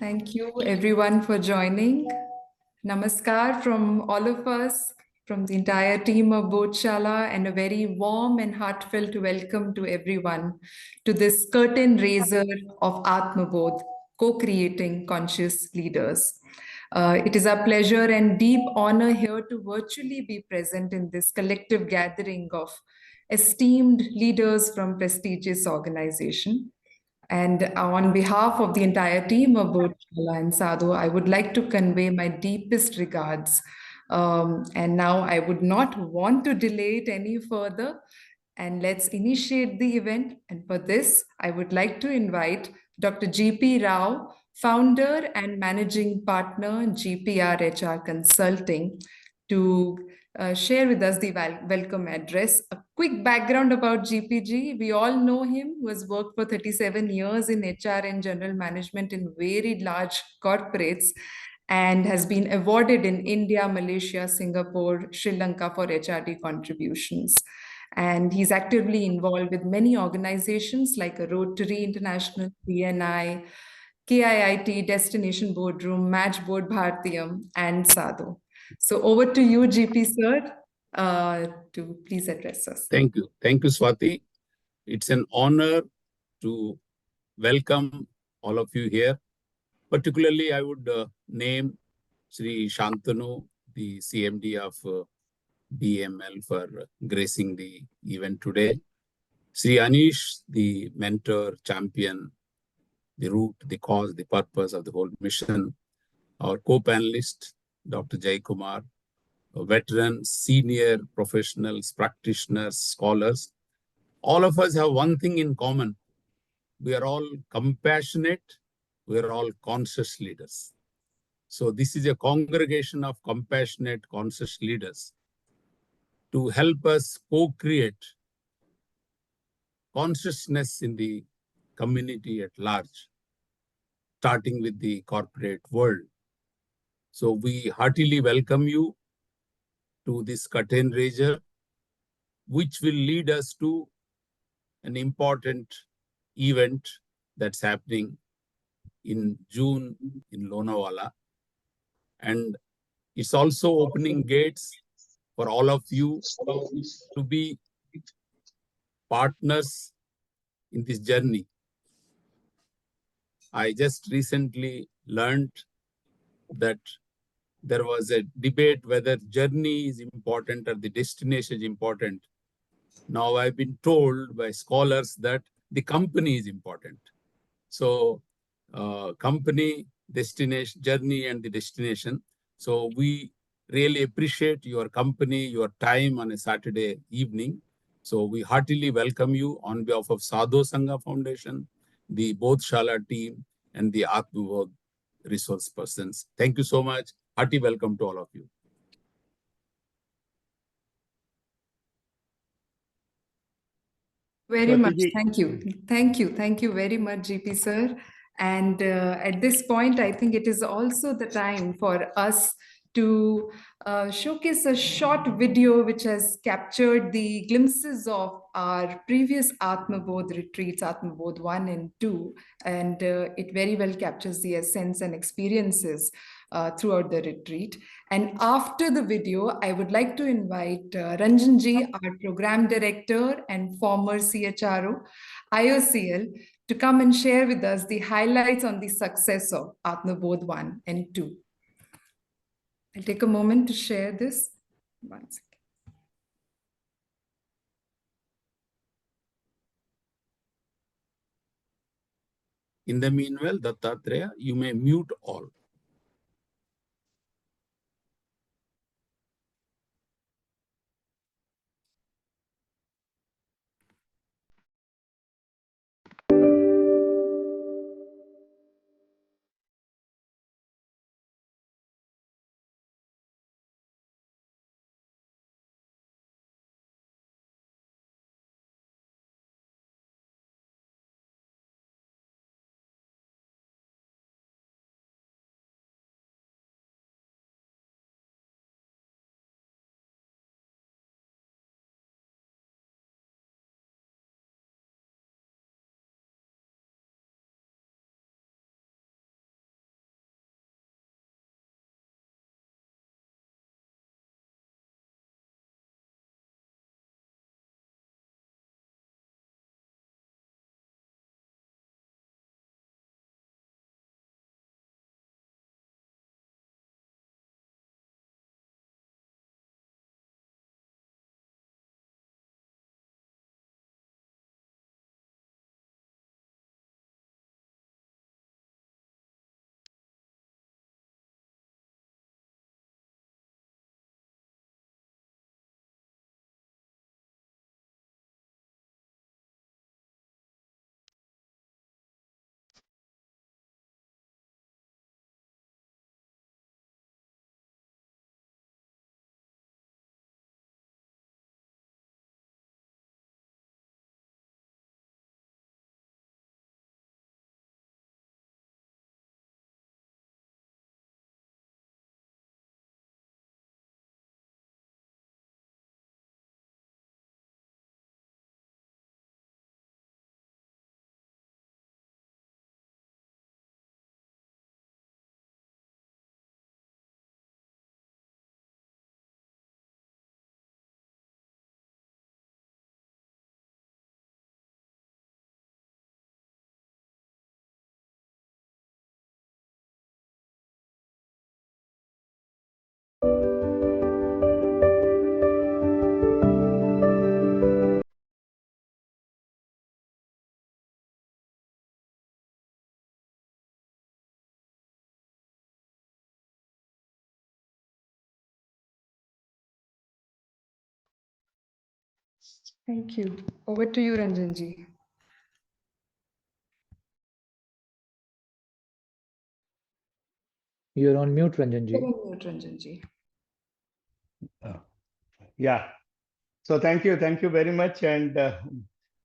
Thank you everyone for joining. Namaskar from all of us, from the entire team of Bodhshala, and a very warm and heartfelt welcome to everyone to this curtain raiser of Atmabodh, co-creating conscious leaders. It is our pleasure and deep honor here to virtually be present in this collective gathering of esteemed leaders from prestigious organization. And on behalf of the entire team of Bodhshala and Sadhu, I would like to convey my deepest regards. And now I would not want to delay it any further. And let's initiate the event. And for this, I would like to invite Dr. G.P. Rao, founder and managing partner, GPR HR Consulting, to share with us the welcome address. A quick background about GPG. We all know him, who has worked for 37 years in HR and general management in very large corporates and has been awarded in India, Malaysia, Singapore, Sri Lanka for HRD contributions. And he's actively involved with many organizations like a Rotary International, BNI, KIIT, Destination Boardroom, Matchboard Bhartiyam, and Sadhu. So over to you, GP sir, to please address us. Thank you. Thank you, Swati. It's an honor to welcome all of you here. Particularly, I would name Sri Shantanu, the CMD of BML, for gracing the event today. Sri Anish, the mentor, champion, the root, the cause, the purpose of the whole mission. Our co-panelist, Dr. Jai Kumar, veterans, senior professionals, practitioners, scholars. All of us have one thing in common. We are all compassionate. We are all conscious leaders. So this is a congregation of compassionate, conscious leaders to help us co-create consciousness in the community at large, starting with the corporate world. So we heartily welcome you to this curtain raiser, which will lead us to an important event that's happening in June in Lonavala. And it's also opening gates for all of you to be partners in this journey. I just recently learned that there was a debate whether journey is important or the destination is important. Now I've been told by scholars that the company is important. So company, destination, journey, and the destination. So we really appreciate your company, your time on a Saturday evening. So we heartily welcome you on behalf of Saadho Sangha Foundation, the Bodhshala team, and the Atmabodh resource persons. Thank you so much. Hearty welcome to all of you. Very much. Thank you. Thank you. Thank you very much, GP sir. And at this point, I think it is also the time for us to showcase a short video which has captured the glimpses of our previous Atmabodh retreats, Atmabodh 1 and 2. And it very well captures the essence and experiences throughout the retreat. And after the video, I would like to invite Ranjanji, our program director and former CHRO, IOCL, to come and share with us the highlights on the success of Atmabodh 1 and 2. I'll take a moment to share this. One second. In the meanwhile, Dattatreya, you may mute all. Thank you. Over to you, Ranjanji. You're on mute, Ranjanji. You're on mute, Ranjanji. Yeah. So thank you very much, and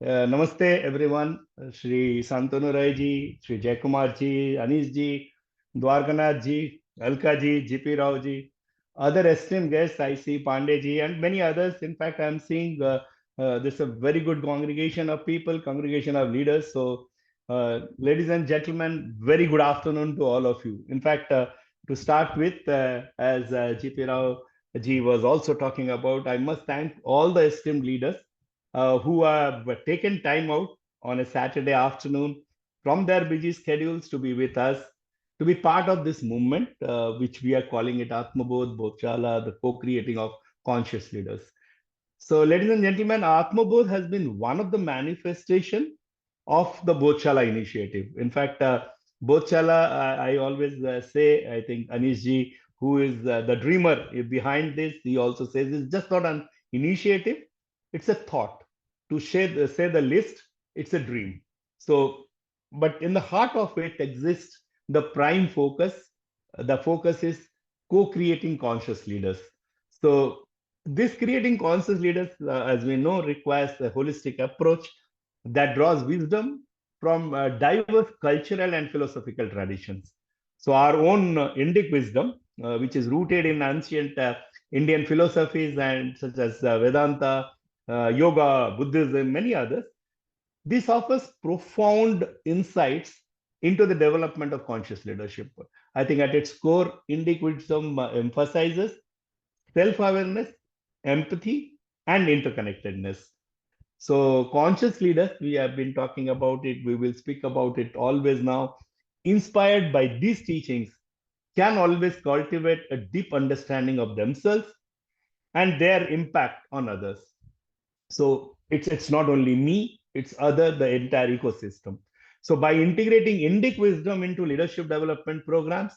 namaste everyone. Shri Santanu Rai ji, Shri Jaikumar ji, Anish ji, Dwarkanath ji, Alka ji, GP Rao ji, other esteemed guests I see Pandey ji, and many others. In fact, I'm seeing this a very good congregation of people, congregation of leaders. So, ladies and gentlemen, very good afternoon to all of you. In fact, to start with, as GP Rao Ji was also talking about, I must thank all the esteemed leaders who have taken time out on a Saturday afternoon from their busy schedules to be with us, to be part of this movement, which we are calling it Atmabodh, Bodhchala, the co-creating of conscious leaders. So, ladies and gentlemen, Atmabodh has been one of the manifestation of the Bodhchala initiative. In fact, Bodhchala, I always say, I think Anish ji, who is the dreamer behind this, he also says it's just not an initiative, it's a thought. To say the list, it's a dream. So, but in the heart of it exists the prime focus. The focus is co-creating conscious leaders. So, this creating conscious leaders, as we know, requires a holistic approach that draws wisdom from diverse cultural and philosophical traditions. So our own Indic wisdom, which is rooted in ancient Indian philosophies and such as Vedanta, yoga, Buddhism, many others, this offers profound insights into the development of conscious leadership. I think at its core, Indic wisdom emphasizes self-awareness, empathy, and interconnectedness. So conscious leaders, we have been talking about it, we will speak about it always now, inspired by these teachings, can always cultivate a deep understanding of themselves and their impact on others. So it's not only me, it's the entire ecosystem. So by integrating Indic wisdom into leadership development programs,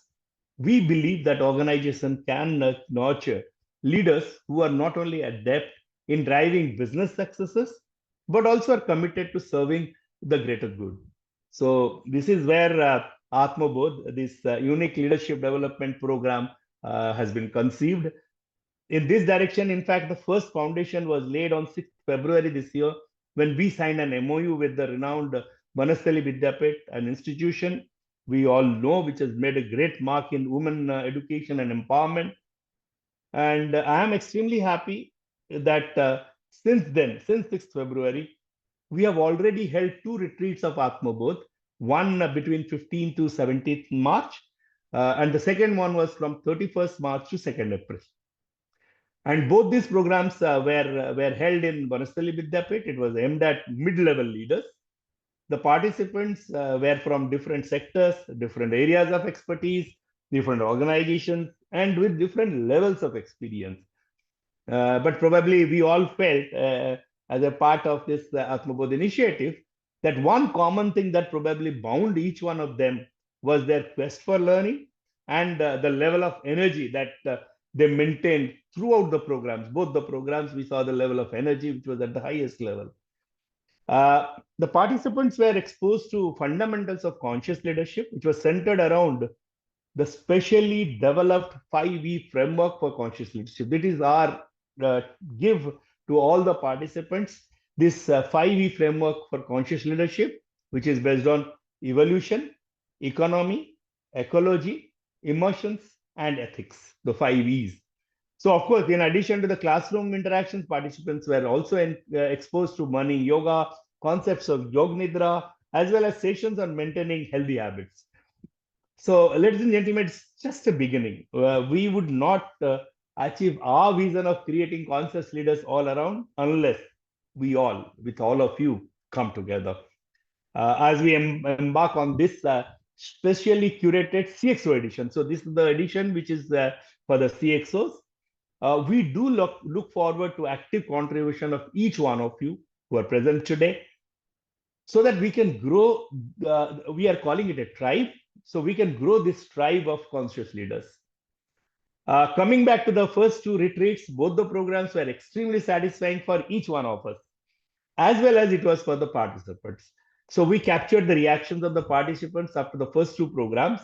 we believe that organization can nurture leaders who are not only adept in driving business successes, but also are committed to serving the greater good. So this is where Atmabodh, this unique leadership development program, has been conceived. In this direction, in fact, the first foundation was laid on 6th February this year when we signed an MOU with the renowned Vanasthali Vidyapit, an institution we all know which has made a great mark in women education and empowerment. And I am extremely happy that since then, since 6th February, we have already held 2 retreats of Atmabodh, one between 15th to 17th March, and the second one was from 31st March to 2nd April. And both these programs were held in Vanasthali Vidyapit. It was aimed at mid-level leaders. The participants were from different sectors, different areas of expertise, different organizations, and with different levels of experience. But probably we all felt as a part of this Atmabodh initiative that one common thing that probably bound each one of them was their quest for learning and the level of energy that they maintained throughout the programs. Both the programs, we saw the level of energy, which was at the highest level. The participants were exposed to fundamentals of conscious leadership, which was centered around the specially developed 5E framework for conscious leadership. That is our give to all the participants this 5E framework for conscious leadership, which is based on evolution, economy, ecology, emotions, and ethics, the 5Es. So, of course, in addition to the classroom interactions, participants were also exposed to morning yoga, concepts of Yog Nidra, as well as sessions on maintaining healthy habits. So, ladies and gentlemen, it's just a beginning. We would not achieve our vision of creating conscious leaders all around unless we all, with all of you, come together. As we embark on this specially curated CXO edition. So, this is the edition which is for the CXOs. We do look forward to active contribution of each one of you who are present today so that we can grow, we are calling it a tribe, so we can grow this tribe of conscious leaders. Coming back to the first 2 retreats, both the programs were extremely satisfying for each one of us. as well as it was for the participants. So we captured the reactions of the participants after the first two programs.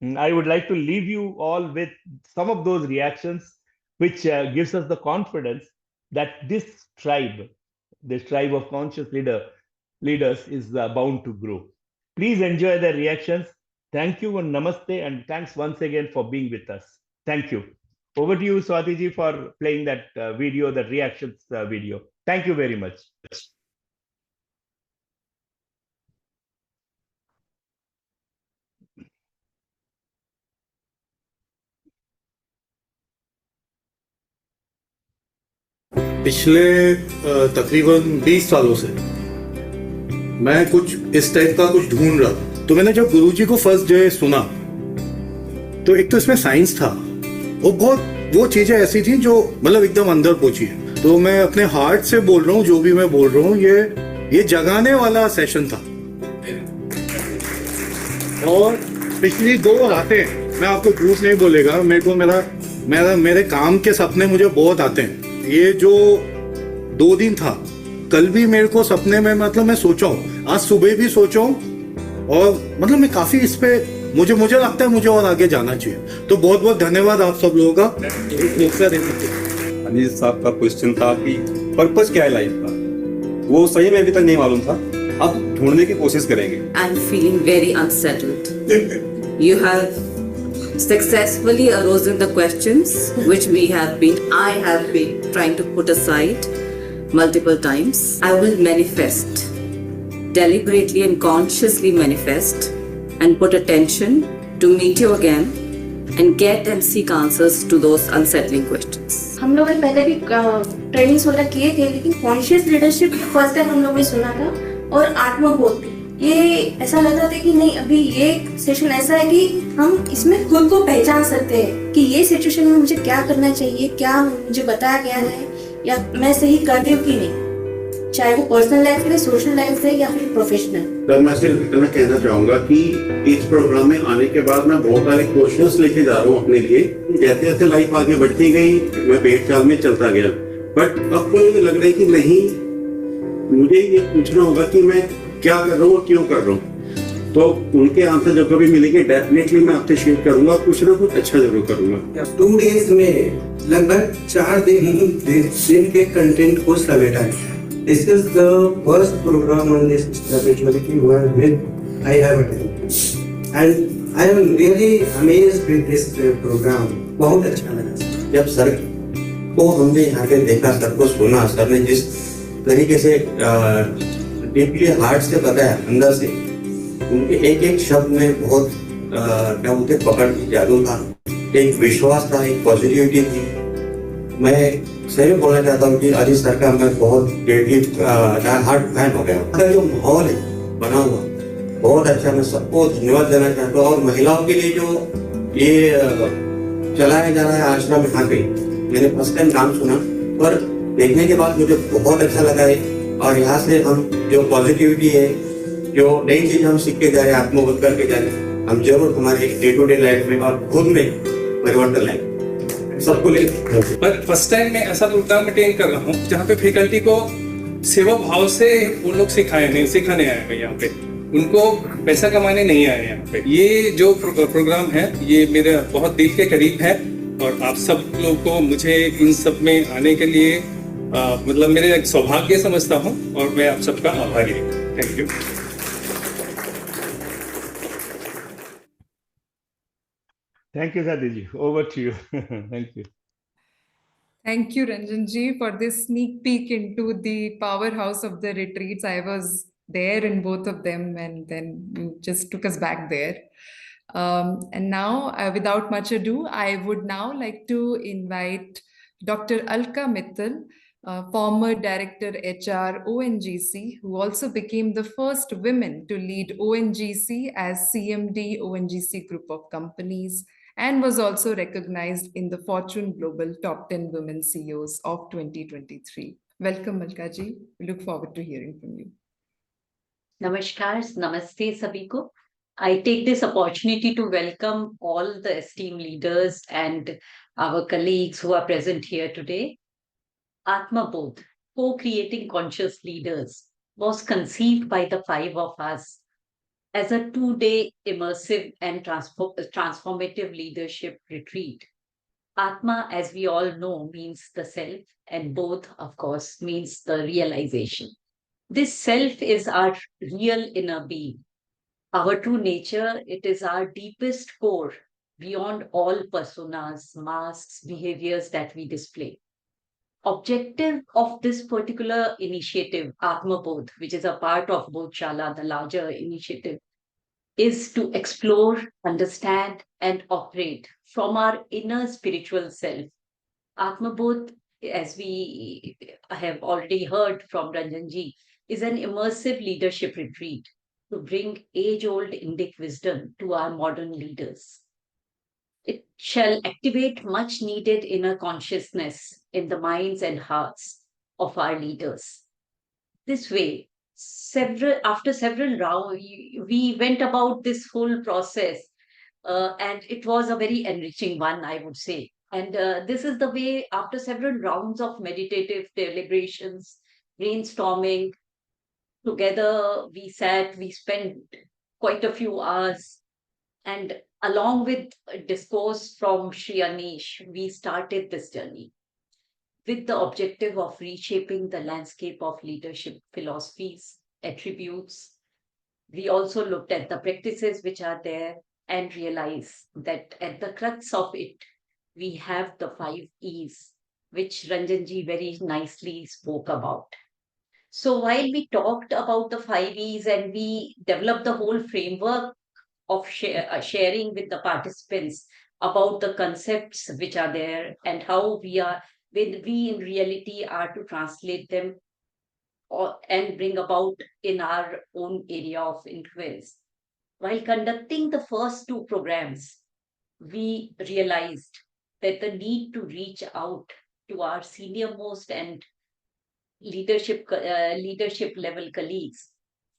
I would like to leave you all with some of those reactions, which gives us the confidence that this tribe of conscious leaders is bound to grow. Please enjoy their reactions. Thank you and namaste, and thanks once again for being with us. Thank you. Over to you, Swati ji, for playing that video, the reactions video. Thank you very much. पिछले तकरीबन 20 सालों से मैं कुछ इस type का कुछ ढूंढ रहा था। तो मैंने जब गुरुजी को फर्स्ट डे सुना तो एक तो इसमें साइंस था, वो चीजें ऐसी थी जो मतलब एकदम अंदर पहुंची है। तो मैं अपने हार्ट से बोल रहा हूँ, जो भी मैं बोल रहा हूँ, ये जगाने वाला सेशन था। और पिछली 2 रातें मैं आपको झूठ नहीं बोलेगा, मेरे काम के सपने मुझे बहुत आते हैं। ये जो 2 दिन था, कल भी मेरे को सपने में मतलब मैं सोचा हूँ, आज सुबह भी सोचा हूँ, और मतलब मैं काफी इस पे मुझे लगता है मुझे और आगे जाना चाहिए। तो बहुत बहुत धन्यवाद आप सब लोगों का। अनिश साहब का क्वेश्चन था कि पर्पस क्या है लाइफ का, वो सही में अभी तक नहीं मालूम था। अब ढूंढने की कोशिश करेंगे। I am feeling very unsettled. You have successfully arisen the questions which I have been trying to put aside multiple times. I will manifest, deliberately and consciously manifest, and put attention to meet you again and get and seek answers to those unsettling questions. हम लोगों ने पहले भी trainings वगैरह किए थे, लेकिन conscious leadership first time हम लोगों ने सुना था, और आत्मबोध ये ऐसा लग रहा था कि नहीं, अभी ये सेशन ऐसा है कि हम इसमें खुद को पहचान सकते हैं कि ये सिचुएशन में मुझे क्या करना चाहिए, क्या मुझे बताया गया है, या मैं सही कर रही हूँ कि नहीं, चाहे वो पर्सनल लाइफ है, सोशल लाइफ है, या फिर प्रोफेशनल। तो मैं सिर्फ इतना कहना चाहूंगा कि इस प्रोग्राम में आने के बाद मैं बहुत सारे क्वेश्चंस लेके जा रहा हूँ अपने लिए। जैसे जैसे लाइफ आगे बढ़ती गई, मैं पेट चाल में चलता गया, बट अब को मुझे लग रहा है कि नहीं, मुझे ये पूछना होगा कि मैं क्या कर रहा हूँ और क्यों कर रहा हूँ। तो उनके आंसर जब कभी मिलेंगे डेफिनेटली मैं आपसे शेयर करूंगा, कुछ ना कुछ अच्छा जरूर करूंगा। 2 डेज में लगभग 4 दिन के कंटेंट को समेटा है। This is the first programme on this spirituality when I have attended and I am really amazed with this programme. बहुत अच्छा लगा। जब सर को हमने यहाँ पे देखा, सर को सुना, सर ने जिस तरीके से डीपली हार्ट से बताया, अंदर से उनके एक एक शब्द में बहुत क्या बोलते पकड़ की जादू था, एक विश्वास था, एक पॉजिटिविटी थी। मैं सही बोलना चाहता हूँ कि अरिश सर का मैं बहुत हार्ट फैन हो गया। जो माहौल है बना हुआ बहुत अच्छा, मैं सबको धन्यवाद देना चाहता हूँ। और महिलाओं के लिए जो ये चलाया जा रहा है आश्रम, यहाँ पे मैंने फर्स्ट टाइम नाम सुना, पर देखने के बाद मुझे बहुत अच्छा लगा है। और यहाँ से हम जो पॉजिटिविटी है, जो नई चीज हम सीख के जा रहे हैं, आत्मबोध करके जा रहे हैं, हम जरूर हमारे डे टू डे लाइफ में और खुद में परिवर्तन लाएंगे, सबको लेकर। पर फर्स्ट टाइम मैं ऐसा प्रोग्राम अटेंड कर रहा हूँ जहाँ पे फैकल्टी को सेवा भाव से वो लोग सिखाने आए हैं यहाँ पे, उनको पैसा कमाने नहीं आए यहाँ पे। ये जो प्रोग्राम है ये मेरे बहुत दिल के करीब है, और आप सब लोग को मुझे इन सब में आने के लिए मतलब मेरे एक सौभाग्य समझता हूँ, और मैं आप सबका आभारी हूँ। Thank you. Thank you, Sadhiji. Over to you. Thank you. Thank you, Ranjan ji, for this sneak peek into the powerhouse of the retreats. I was there in both of them, and then you just took us back there. And now, without much ado, I would now like to invite Dr. Alka Mittal, former Director HR ONGC, who also became the first women to lead ONGC as CMD ONGC group of companies, and was also recognized in the Fortune Global Top 10 Women CEOs of 2023. Welcome, Alka ji. We look forward to hearing from you. Namaskar, namaste sabhi ko. I take this opportunity to welcome all the esteemed leaders and our colleagues who are present here today. Atmabodh, Co-Creating Conscious Leaders was conceived by the five of us as a 2-day immersive and transformative leadership retreat. Atma, as we all know, means the self, and Bodh, of course, means the realization. This self is our real inner being, our true nature. It is our deepest core, beyond all personas, masks, behaviors that we display. Objective of this particular initiative, Atmabodh, which is a part of Bodhshala, the larger initiative, is to explore, understand, and operate from our inner spiritual self. Atmabodh, as we have already heard from Ranjanji, is an immersive leadership retreat to bring age-old Indic wisdom to our modern leaders. It shall activate much needed inner consciousness in the minds and hearts of our leaders. This way, after several rounds, we went about this whole process, and it was a very enriching one, I would say. And this is the way, after several rounds of meditative deliberations, brainstorming, together we sat, we spent quite a few hours, and along with discourse from Sri Anish, we started this journey with the objective of reshaping the landscape of leadership philosophies, attributes. We also looked at the practices which are there and realized that at the crux of it, we have the 5 E's, which Ranjanji very nicely spoke about. So while we talked about the 5 E's and we developed the whole framework of sharing with the participants about the concepts which are there and how we in reality are to translate them and bring about in our own area of influence. While conducting the first 2 programs, we realized that the need to reach out to our senior most and leadership level colleagues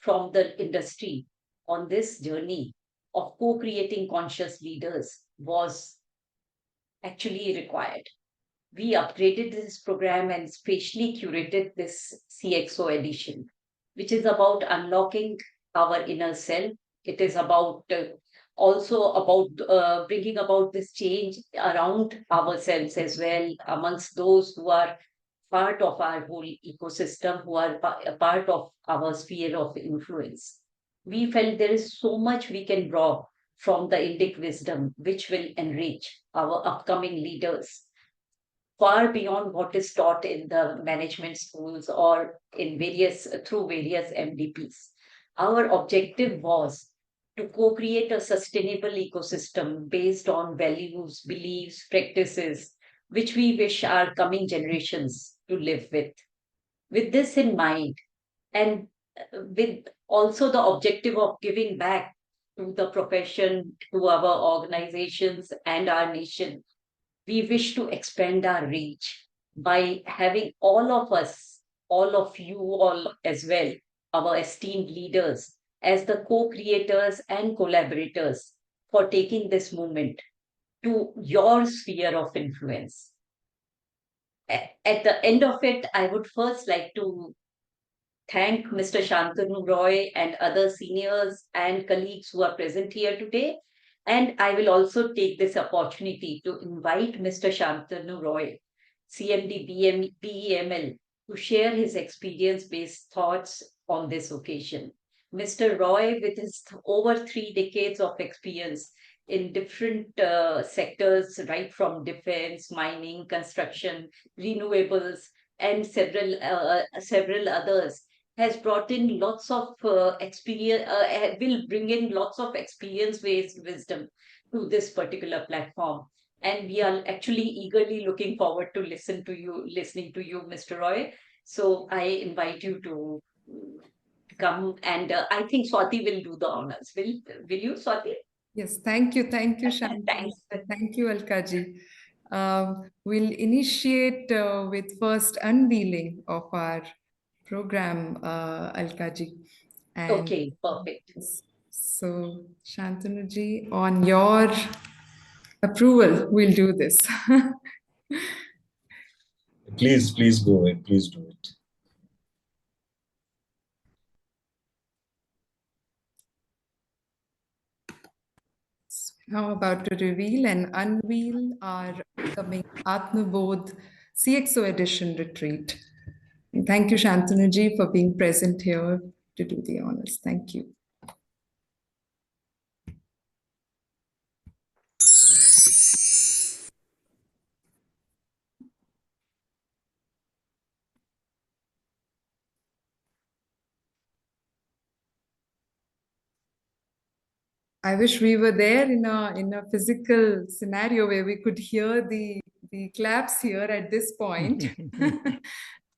from the industry on this journey of co-creating conscious leaders was actually required. We upgraded this program and specially curated this CXO edition, which is about unlocking our inner self. It is about also about bringing about this change around ourselves as well, amongst those who are part of our whole ecosystem, who are a part of our sphere of influence. We felt there is so much we can draw from the Indic wisdom, which will enrich our upcoming leaders far beyond what is taught in the management schools or in through various MDPs. Our objective was to co-create a sustainable ecosystem based on values, beliefs, practices, which we wish our coming generations to live with. With this in mind, and with also the objective of giving back to the profession, to our organizations and our nation, we wish to expand our reach by having all of us, all of you all as well, our esteemed leaders, as the co-creators and collaborators for taking this movement to your sphere of influence. At the end of it, I would first like to thank Mr. Shantanu Roy and other seniors and colleagues who are present here today. And I will also take this opportunity to invite Mr. Shantanu Roy, CMD BEML, to share his experience-based thoughts on this occasion. Mr. Roy, with his over 3 decades of experience in different sectors, right from defense, mining, construction, renewables, and several others, has brought in lots of experience, will bring in lots of experience-based wisdom to this particular platform. And we are actually eagerly looking forward to listening to you, Mr. Roy. So I invite you to come, and I think Swati will do the honors. Will you, Swati? Yes, thank you, Shantanu. Thanks. Thank you, Alkaji. We'll initiate with first unveiling of our program, Alkaji. Okay, perfect. So, Shantanu-ji, on your approval, we'll do this. Please go ahead. Please do it. now about to reveal and unveil our upcoming Atmabodh CXO edition retreat. And thank you, Shantanu-ji, for being present here to do the honors. Thank you. I wish we were there in a physical scenario where we could hear the claps here at this point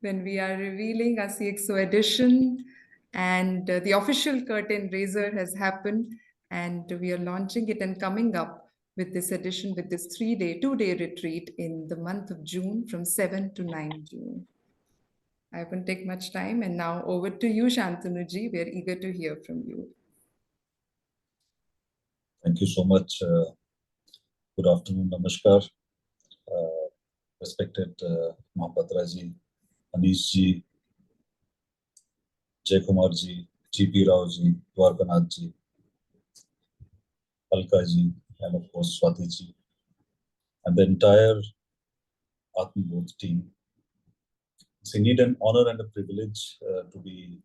when we are revealing our CXO edition, and the official curtain raiser has happened, and we are launching it and coming up with this edition, with this 2-day retreat in the month of June from 7 to 9 June. I won't take much time, and now over to you, Shantanu-ji. We are eager to hear from you. Thank you so much. Good afternoon, Namaskar. Respected Mahapatra ji, Anish ji, Jaikumar ji, GP Rao ji, Dwarkanath ji, Alka ji, and of course Swati ji, and the entire Atmabodh team. It's indeed an honor and a privilege to be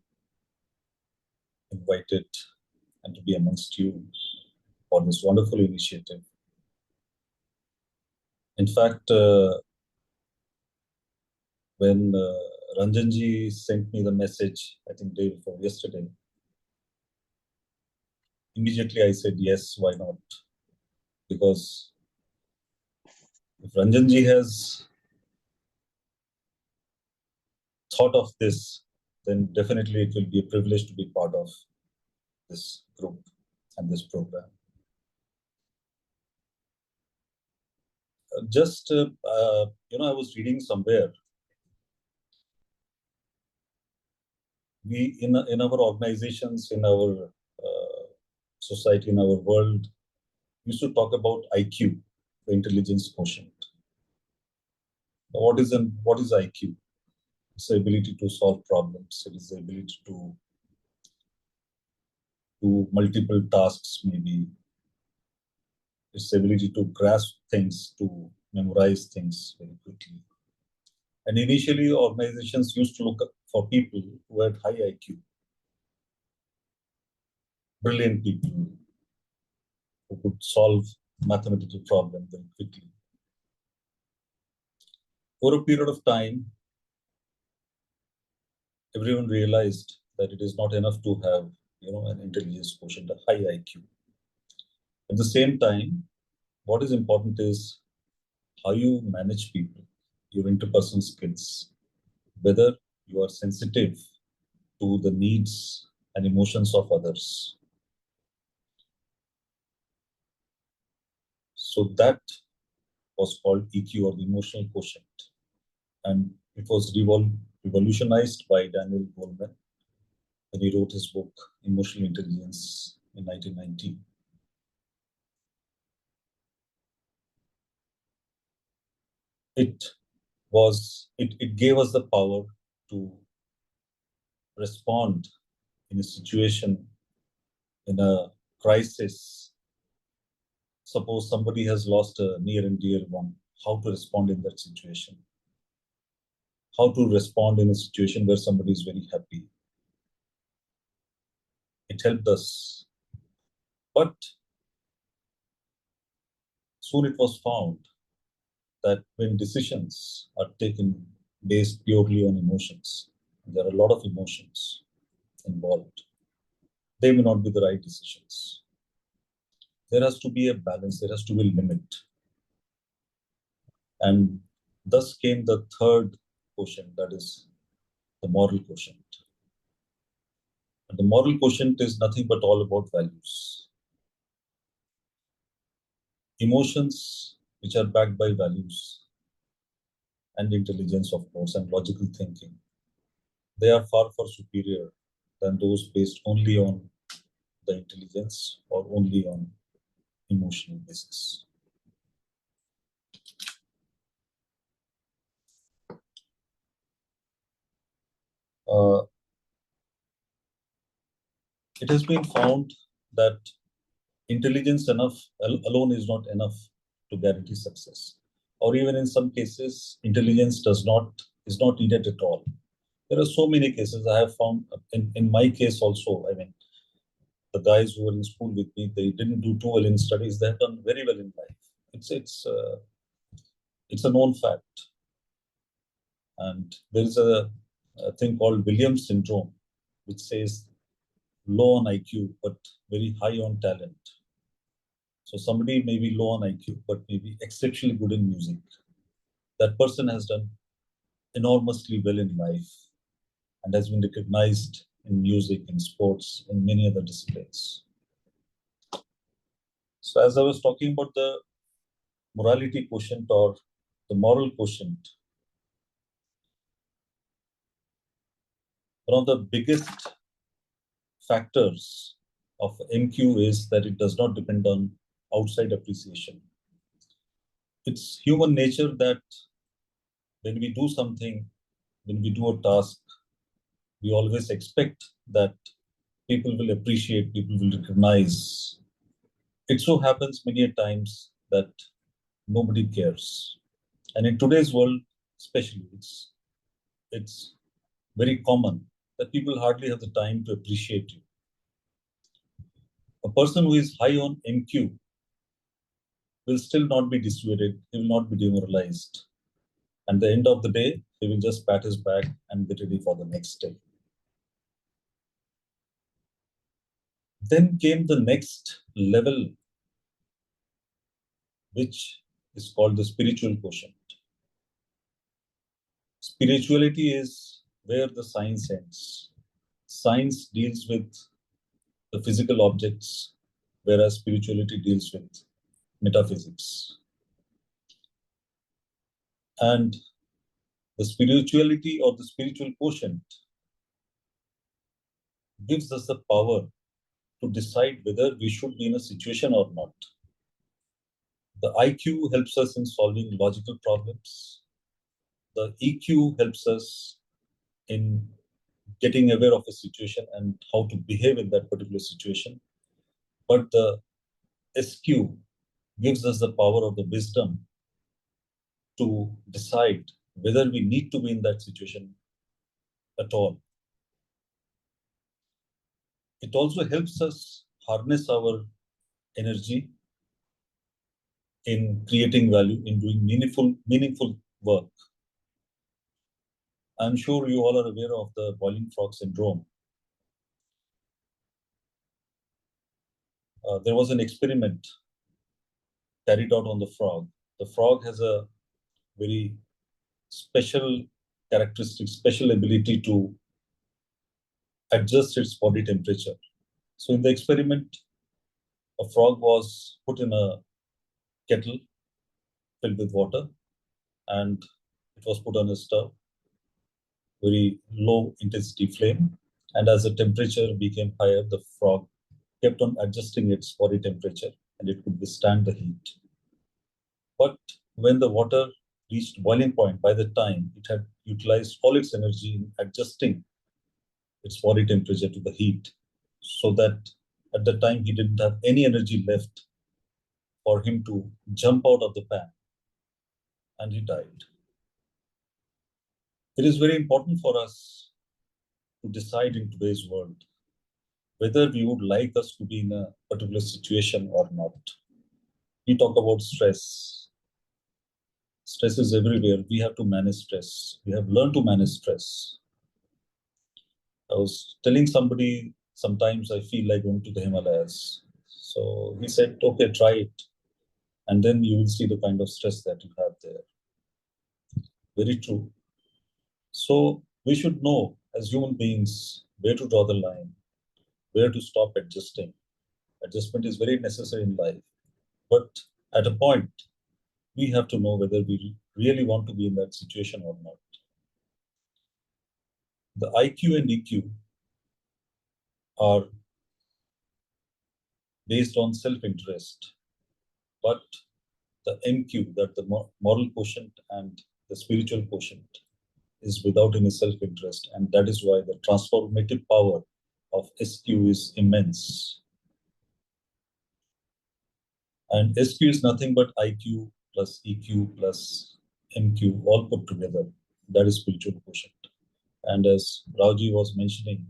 invited and to be amongst you for this wonderful initiative. In fact, when Ranjanji sent me the message, I think day before yesterday, immediately I said, yes, why not? Because if Ranjanji has thought of this, then definitely it will be a privilege to be part of this group and this program. I was reading somewhere, we in our organizations, in our society, in our world, we used to talk about IQ, the intelligence quotient. What is IQ? It's the ability to solve problems. It is the ability to do multiple tasks, maybe. It's the ability to grasp things, to memorize things very quickly. And initially, organizations used to look for people who had high IQ, brilliant people who could solve mathematical problems very quickly. For a period of time, everyone realized that it is not enough to have, an intelligence quotient, a high IQ. At the same time, what is important is how you manage people, your interpersonal skills, whether you are sensitive to the needs and emotions of others. So that was called EQ, or the emotional quotient. And it was revolutionized by Daniel Goleman when he wrote his book, Emotional Intelligence, in 1990. It gave us the power to respond in a situation, in a crisis. Suppose somebody has lost a near and dear one, how to respond in that situation? How to respond in a situation where somebody is very happy? It helped us. But soon it was found that when decisions are taken based purely on emotions, there are a lot of emotions involved, they may not be the right decisions. There has to be a balance, there has to be a limit. And thus came the third quotient, that is the moral quotient. And the moral quotient is nothing but all about values. Emotions which are backed by values and intelligence, of course, and logical thinking, they are far, far superior than those based only on the intelligence or only on emotional basis. It has been found that intelligence alone is not enough to guarantee success. Or even in some cases, intelligence is not needed at all. There are so many cases I have found, in my case also, I mean, the guys who were in school with me, they didn't do too well in studies, they have done very well in life. It's a known fact. And there is a thing called Williams syndrome, which says low on IQ, but very high on talent. So somebody may be low on IQ, but may be exceptionally good in music. That person has done enormously well in life and has been recognized in music, in sports, in many other disciplines. So as I was talking about the morality quotient or the moral quotient, one of the biggest factors of MQ is that it does not depend on outside appreciation. It's human nature that when we do something, when we do a task, we always expect that people will appreciate, people will recognize. It so happens many a times that nobody cares. And in today's world, especially, it's very common that people hardly have the time to appreciate you. A person who is high on MQ will still not be dissuaded, he will not be demoralized. And at the end of the day, he will just pat his back and get ready for the next day. Then came the next level, which is called the spiritual quotient. Spirituality is where the science ends. Science deals with the physical objects, whereas spirituality deals with metaphysics. And the spirituality or the spiritual quotient gives us the power to decide whether we should be in a situation or not. The IQ helps us in solving logical problems. The EQ helps us in getting aware of a situation and how to behave in that particular situation. But the SQ gives us the power of the wisdom to decide whether we need to be in that situation at all. It also helps us harness our energy in creating value, in doing meaningful work. I'm sure you all are aware of the boiling frog syndrome. There was an experiment carried out on the frog. The frog has a very special characteristic, special ability to adjust its body temperature. So in the experiment, a frog was put in a kettle filled with water and it was put on a stove, very low intensity flame. And as the temperature became higher, the frog kept on adjusting its body temperature and it could withstand the heat. But when the water reached boiling point, by the time it had utilized all its energy in adjusting its body temperature to the heat, so that at the time he didn't have any energy left for him to jump out of the pan, and he died. It is very important for us to decide in today's world whether we would like us to be in a particular situation or not. We talk about stress. Stress is everywhere. We have to manage stress. We have learned to manage stress. I was telling somebody, sometimes I feel like going to the Himalayas. So he said, okay, try it. And then you will see the kind of stress that you have there. Very true. So we should know as human beings where to draw the line, where to stop adjusting. Adjustment is very necessary in life. But at a point, we have to know whether we really want to be in that situation or not. The IQ and EQ are based on self-interest, but the MQ, that the moral quotient and the spiritual quotient, is without any self-interest, and that is why the transformative power of SQ is immense. And SQ is nothing but IQ plus EQ plus MQ all put together. That is spiritual quotient. And as Rauji was mentioning,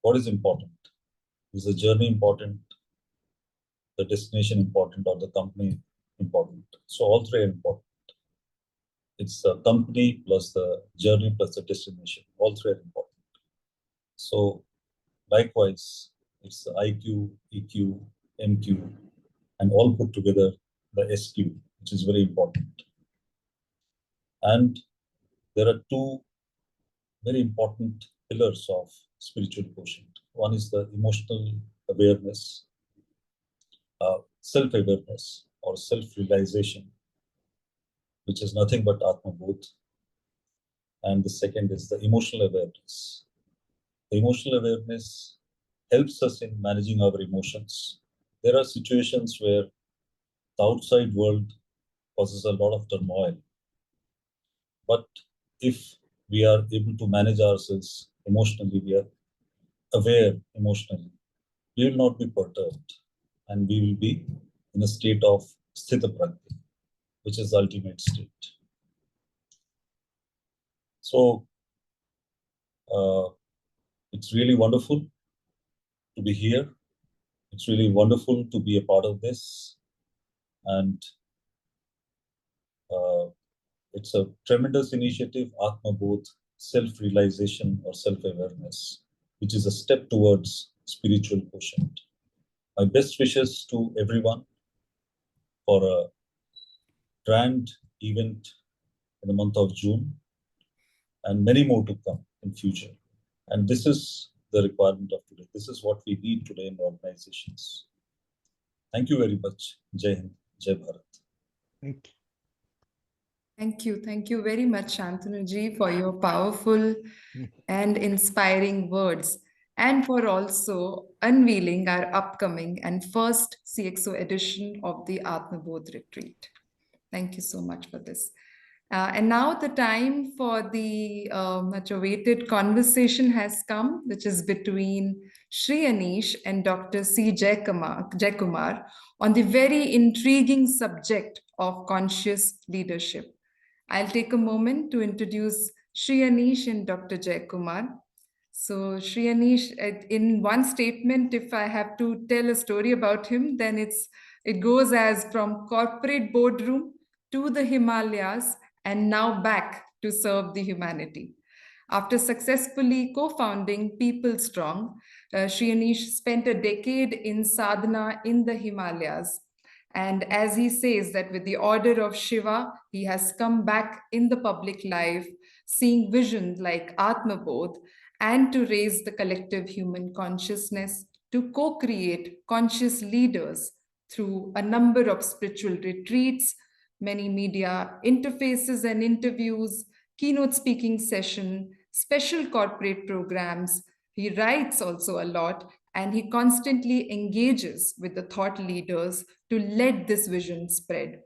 what is important? Is the journey important, the destination important, or the company important? So all three are important. It's the company plus the journey plus the destination. All three are important. So likewise, it's the IQ, EQ, MQ, and all put together the SQ, which is very important. And there are two very important pillars of spiritual quotient. One is the emotional awareness, self-awareness or self-realization, which is nothing but Atmabodh. And the second is the emotional awareness. The emotional awareness helps us in managing our emotions. There are situations where the outside world causes a lot of turmoil. But if we are able to manage ourselves emotionally, we are aware emotionally, we will not be perturbed and we will be in a state of sthita prajna, which is the ultimate state. So it's really wonderful to be here. It's really wonderful to be a part of this. And it's a tremendous initiative, Atmabodh, self-realization or self-awareness, which is a step towards spiritual quotient. My best wishes to everyone for a grand event in the month of June and many more to come in future. And this is the requirement of today. This is what we need today in organizations. Thank you very much. Jai Hind, Jai Bharat. Thank you. Thank you. Thank you very much, Shantanu-ji, for your powerful and inspiring words, and for also unveiling our upcoming and first CXO edition of the Atmabodh retreat. Thank you so much for this. And now the time for the much awaited conversation has come, which is between Sri Anish and Dr. C. Jaikumar on the very intriguing subject of conscious leadership. I'll take a moment to introduce Sri Anish and Dr. Jaikumar. So Sri Anish, in one statement, if I have to tell a story about him, then it goes as from corporate boardroom to the Himalayas and now back to serve the humanity. After successfully co-founding People Strong, Sri Anish spent a decade in sadhana in the Himalayas. And as he says that with the order of Shiva, he has come back in the public life, seeing visions like Atmabodh, and to raise the collective human consciousness, to co-create conscious leaders through a number of spiritual retreats, many media interfaces and interviews, keynote speaking session, special corporate programs. He writes also a lot, and he constantly engages with the thought leaders to let this vision spread.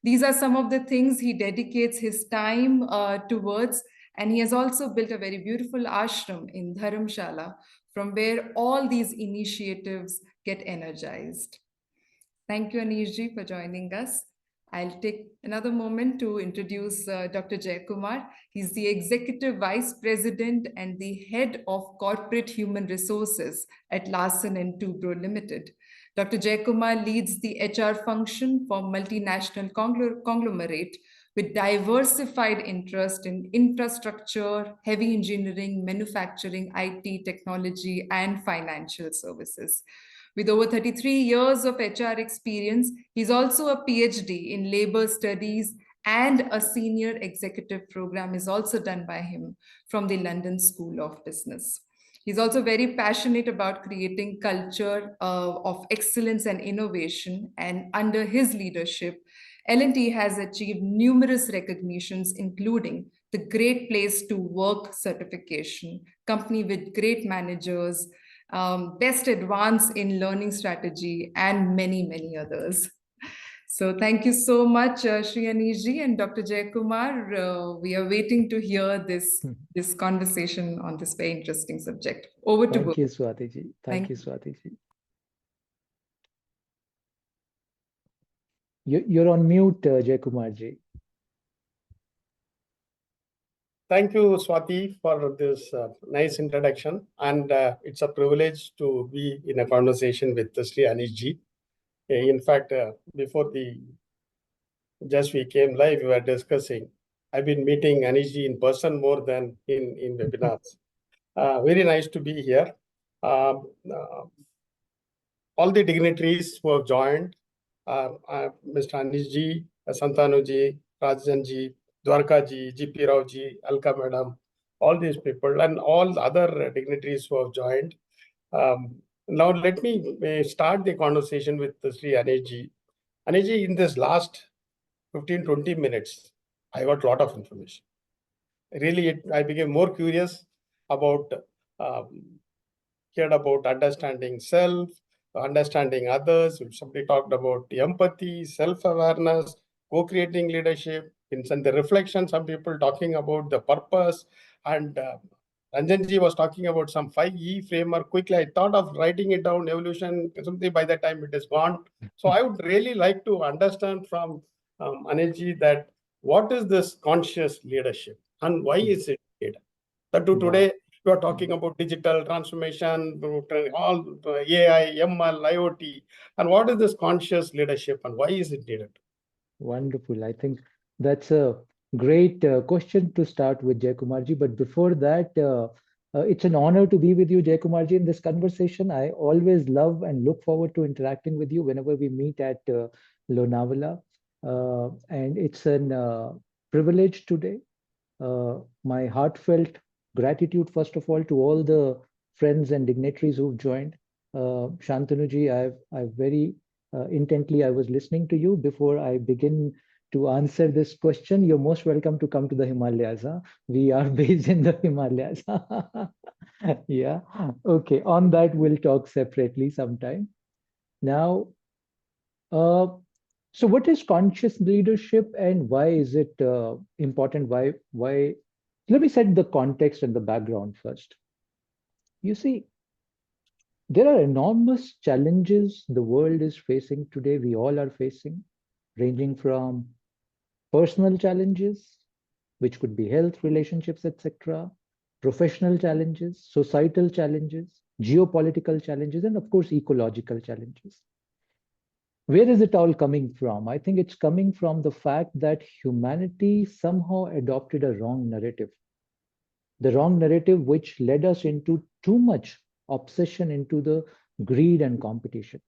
These are some of the things he dedicates his time towards, and he has also built a very beautiful ashram in Dharamshala, from where all these initiatives get energized. Thank you, Anishji, for joining us. I'll take another moment to introduce Dr. Jaikumar. He's the Executive Vice President and the Head of Corporate Human Resources at Larsen & Toubro Limited. Dr. Jaikumar leads the HR function for multinational conglomerate with diversified interest in infrastructure, heavy engineering, manufacturing, IT, technology, and financial services. With over 33 years of HR experience, he's also a PhD in labor studies, and a senior executive program is also done by him from the London School of Business. He's also very passionate about creating culture of excellence and innovation, and under his leadership, L&T has achieved numerous recognitions, including the Great Place to Work certification, company with great managers, best advance in learning strategy, and many, many others. So thank you so much, Sri Anishji and Dr. Jaikumar. We are waiting to hear this conversation on this very interesting subject. Over to Thank you, Swati ji. Thank you, Swati ji. You're on mute, Jaykumarji. Thank you, Swati, for this nice introduction. And it's a privilege to be in a conversation with Sri Anish ji. In fact, before we came live, we were discussing. I've been meeting Anish ji in person more than in webinars. Very nice to be here. All the dignitaries who have joined, Mr. Anish ji, Santanu ji, Rajan ji, Dwarka ji, GP Rao ji, Alka madam, all these people and all other dignitaries who have joined. Now let me start the conversation with Sri Anish ji. Anish ji, in this last 15-20 minutes, I got a lot of information. Really, I became more curious about cared about understanding self, understanding others. Somebody talked about empathy, self-awareness, co-creating leadership. In the reflection, some people talking about the purpose, and Ranjanji was talking about some 5E framework. Quickly, I thought of writing it down, evolution, something by the time it is gone. So I would really like to understand from Anilji that what is this conscious leadership and why is it needed? That today, we are talking about digital transformation, all AI, ML, IoT, and what is this conscious leadership and why is it needed? Wonderful. I think that's a great question to start with, Jaykumarji. But before that, it's an honor to be with you, Jaykumarji, in this conversation. I always love and look forward to interacting with you whenever we meet at Lonavala. And it's a privilege today. My heartfelt gratitude, first of all, to all the friends and dignitaries who've joined. Shantanuji, I've very intently, I was listening to you before I begin to answer this question. You're most welcome to come to the Himalayas. Huh? We are based in the Himalayas. Yeah. Okay. On that, we'll talk separately sometime. Now, so what is conscious leadership and why is it important? Why? Let me set the context and the background first. You see, there are enormous challenges the world is facing today, we all are facing, ranging from personal challenges, which could be health, relationships, etc., professional challenges, societal challenges, geopolitical challenges, and of course, ecological challenges. Where is it all coming from? I think it's coming from the fact that humanity somehow adopted a wrong narrative. The wrong narrative which led us into too much obsession into the greed and competition.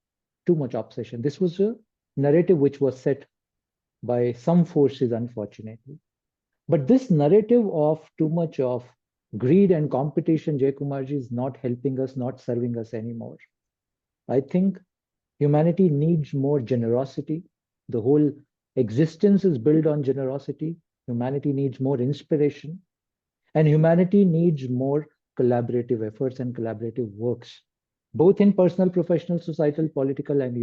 Too much obsession. This was a narrative which was set by some forces, unfortunately. But this narrative of too much of greed and competition, Jaykumarji, is not helping us, not serving us anymore. I think humanity needs more generosity. The whole existence is built on generosity. Humanity needs more inspiration. And humanity needs more collaborative efforts and collaborative works, both in personal, professional, societal, political, and,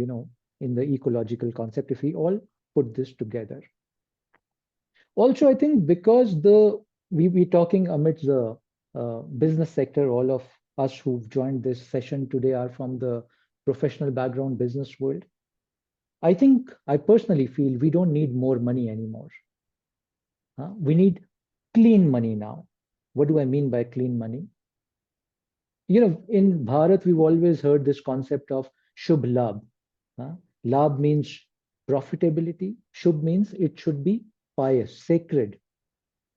in the ecological concept, if we all put this together. Also, I think because we're talking amidst the business sector, all of us who've joined this session today are from the professional background business world. I think, I personally feel we don't need more money anymore. We need clean money now. What do I mean by clean money? In Bharat, we've always heard this concept of Shubh Labh. Labh means profitability. Shubh means it should be pious, sacred.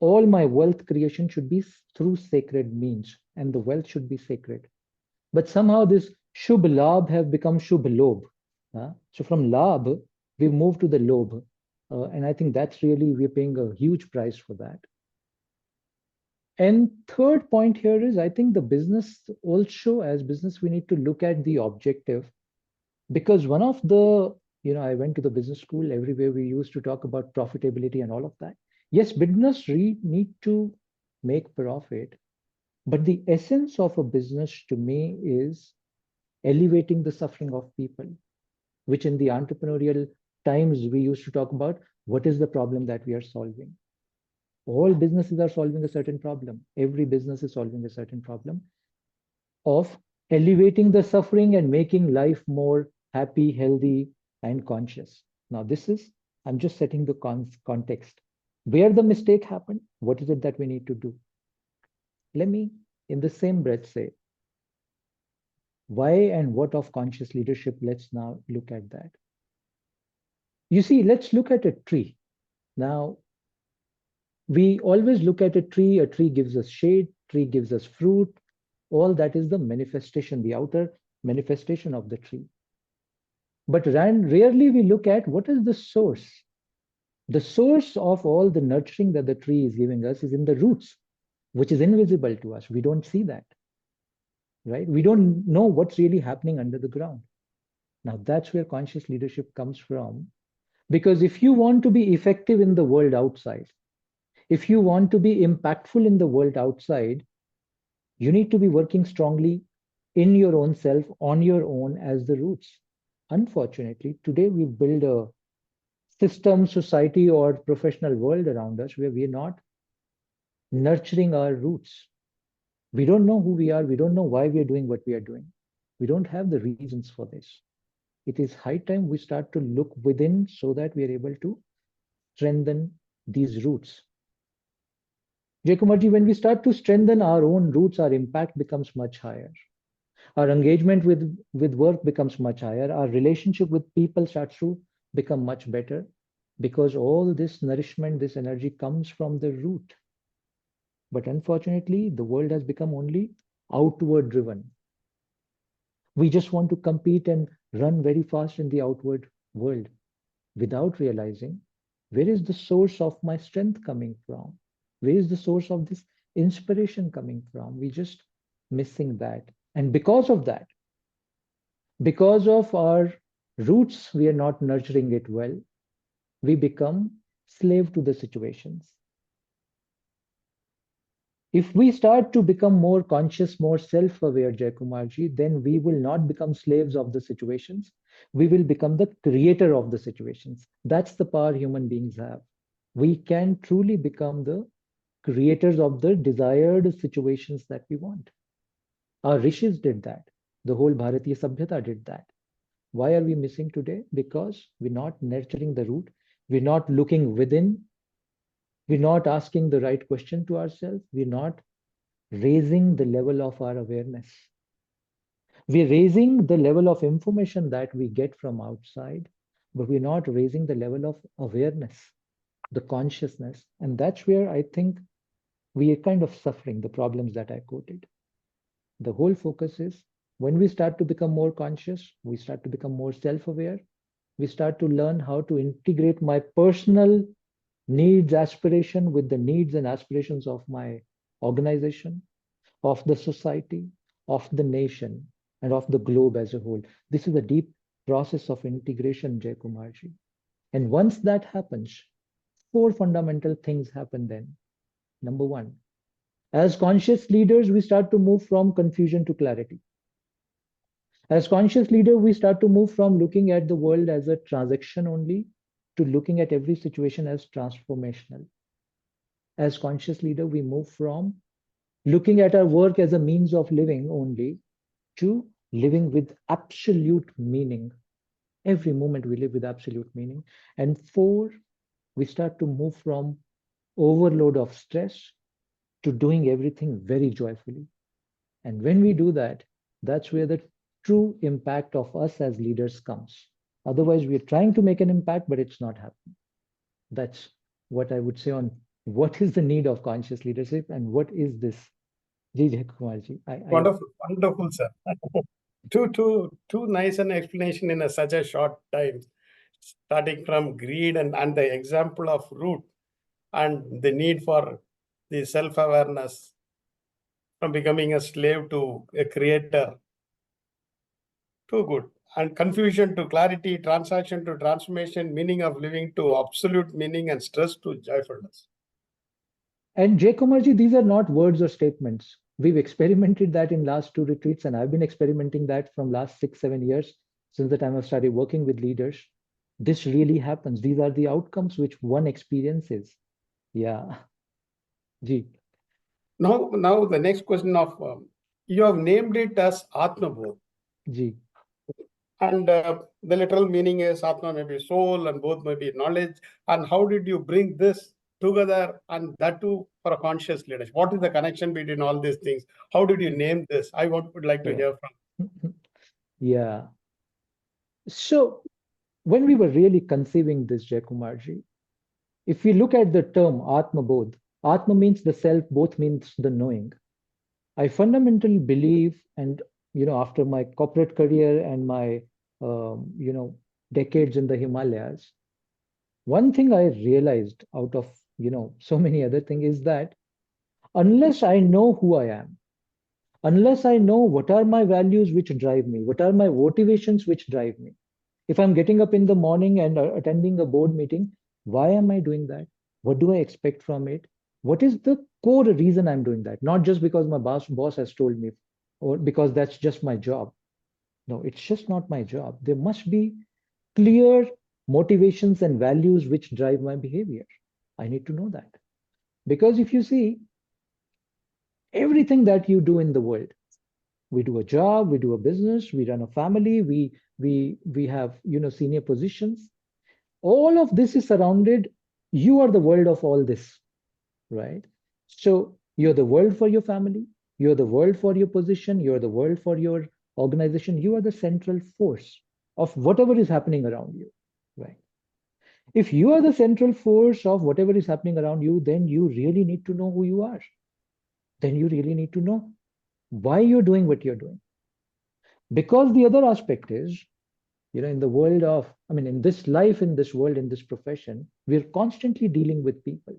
All my wealth creation should be through sacred means, and the wealth should be sacred. But somehow this Shubh Labh have become Shubh Lobh. So from Labh, we moved to the Lobh. And I think that's really, we're paying a huge price for that. And third point here is, I think the business also, as business, we need to look at the objective, because one of the, I went to the business school, everywhere we used to talk about profitability and all of that. Yes, business need to make profit, but the essence of a business to me is elevating the suffering of people, which in the entrepreneurial times we used to talk about, what is the problem that we are solving? All businesses are solving a certain problem. Every business is solving a certain problem of elevating the suffering and making life more happy, healthy, and conscious. Now I'm just setting the context. Where the mistake happened, what is it that we need to do? Let me, in the same breath, say, why and what of conscious leadership? Let's now look at that. You see, let's look at a tree. Now, we always look at a tree gives us shade, tree gives us fruit. All that is the manifestation, the outer manifestation of the tree. But rarely we look at what is the source. The source of all the nurturing that the tree is giving us is in the roots, which is invisible to us. We don't see that, right? We don't know what's really happening under the ground. Now, that's where conscious leadership comes from. Because if you want to be effective in the world outside, if you want to be impactful in the world outside, you need to be working strongly in your own self, on your own as the roots. Unfortunately, today we build a system, society, or professional world around us where we are not nurturing our roots. We don't know who we are. We don't know why we are doing what we are doing. We don't have the reasons for this. It is high time we start to look within so that we are able to strengthen these roots. Jayakumarji, when we start to strengthen our own roots, our impact becomes much higher. Our engagement with work becomes much higher. Our relationship with people starts to become much better because all this nourishment, this energy comes from the root. But unfortunately, the world has become only outward driven. We just want to compete and run very fast in the outward world without realizing where is the source of my strength coming from? Where is the source of this inspiration coming from? We're just missing that. And because of that, because of our roots, we are not nurturing it well. We become slave to the situations. If we start to become more conscious, more self-aware, Jayakumarji, then we will not become slaves of the situations. We will become the creator of the situations. That's the power human beings have. We can truly become the creators of the desired situations that we want. Our rishis did that. The whole Bharatiya Sabhyata did that. Why are we missing today? Because we're not nurturing the root. We're not looking within. We're not asking the right question to ourselves. We're not raising the level of our awareness. We're raising the level of information that we get from outside, but we're not raising the level of awareness, the consciousness. And that's where I think we are kind of suffering the problems that I quoted. The whole focus is when we start to become more conscious, we start to become more self-aware, we start to learn how to integrate my personal needs, aspiration with the needs and aspirations of my organization, of the society, of the nation, and of the globe as a whole. This is a deep process of integration, Jayakumarji. And once that happens, 4 fundamental things happen then. Number 1, as conscious leaders, we start to move from confusion to clarity. As conscious leader, we start to move from looking at the world as a transaction only to looking at every situation as transformational. As conscious leader, we move from looking at our work as a means of living only to living with absolute meaning. Every moment we live with absolute meaning. And 4, we start to move from overload of stress to doing everything very joyfully. And when we do that, that's where the true impact of us as leaders comes. Otherwise, we're trying to make an impact, but it's not happening. That's what I would say on what is the need of conscious leadership and what is this. Jayakumarji. Wonderful, wonderful, sir. Too nice an explanation in such a short time, starting from greed and the example of root and the need for the self-awareness from becoming a slave to a creator. Too good. And confusion to clarity, transaction to transformation, meaning of living to absolute meaning, and stress to joyfulness. And Jayakumarji, these are not words or statements. We've experimented that in last 2 retreats, and I've been experimenting that from last 6-7 years since the time I've started working with leaders. This really happens. These are the outcomes which one experiences. Yeah. Ji. Now the next question of you have named it as Atmabodh. Ji. And the literal meaning is Atma may be soul and both may be knowledge. And how did you bring this together, and that too for a conscious leadership? What is the connection between all these things? How did you name this? I would like to hear from. Yeah. So when we were really conceiving this, Jayakumarji, if we look at the term Atmabodh, Atma means the self, both means the knowing. I fundamentally believe, and after my corporate career and my decades in the Himalayas, one thing I realized out of so many other things is that unless I know who I am, unless I know what are my values which drive me, what are my motivations which drive me. If I'm getting up in the morning and attending a board meeting, why am I doing that? What do I expect from it? What is the core reason I'm doing that? Not just because my boss has told me, or because that's just my job. No, it's just not my job. There must be clear motivations and values which drive my behavior. I need to know that. Because if you see, everything that you do in the world, we do a job, we do a business, we run a family, we have senior positions. All of this is surrounded. You are the world of all this, right? So you're the world for your family, you're the world for your position, you're the world for your organization. You are the central force of whatever is happening around you, right? If you are the central force of whatever is happening around you, then you really need to know who you are. Then you really need to know why you're doing what you're doing. Because the other aspect is, in the world of, in this life, in this world, in this profession, we're constantly dealing with people.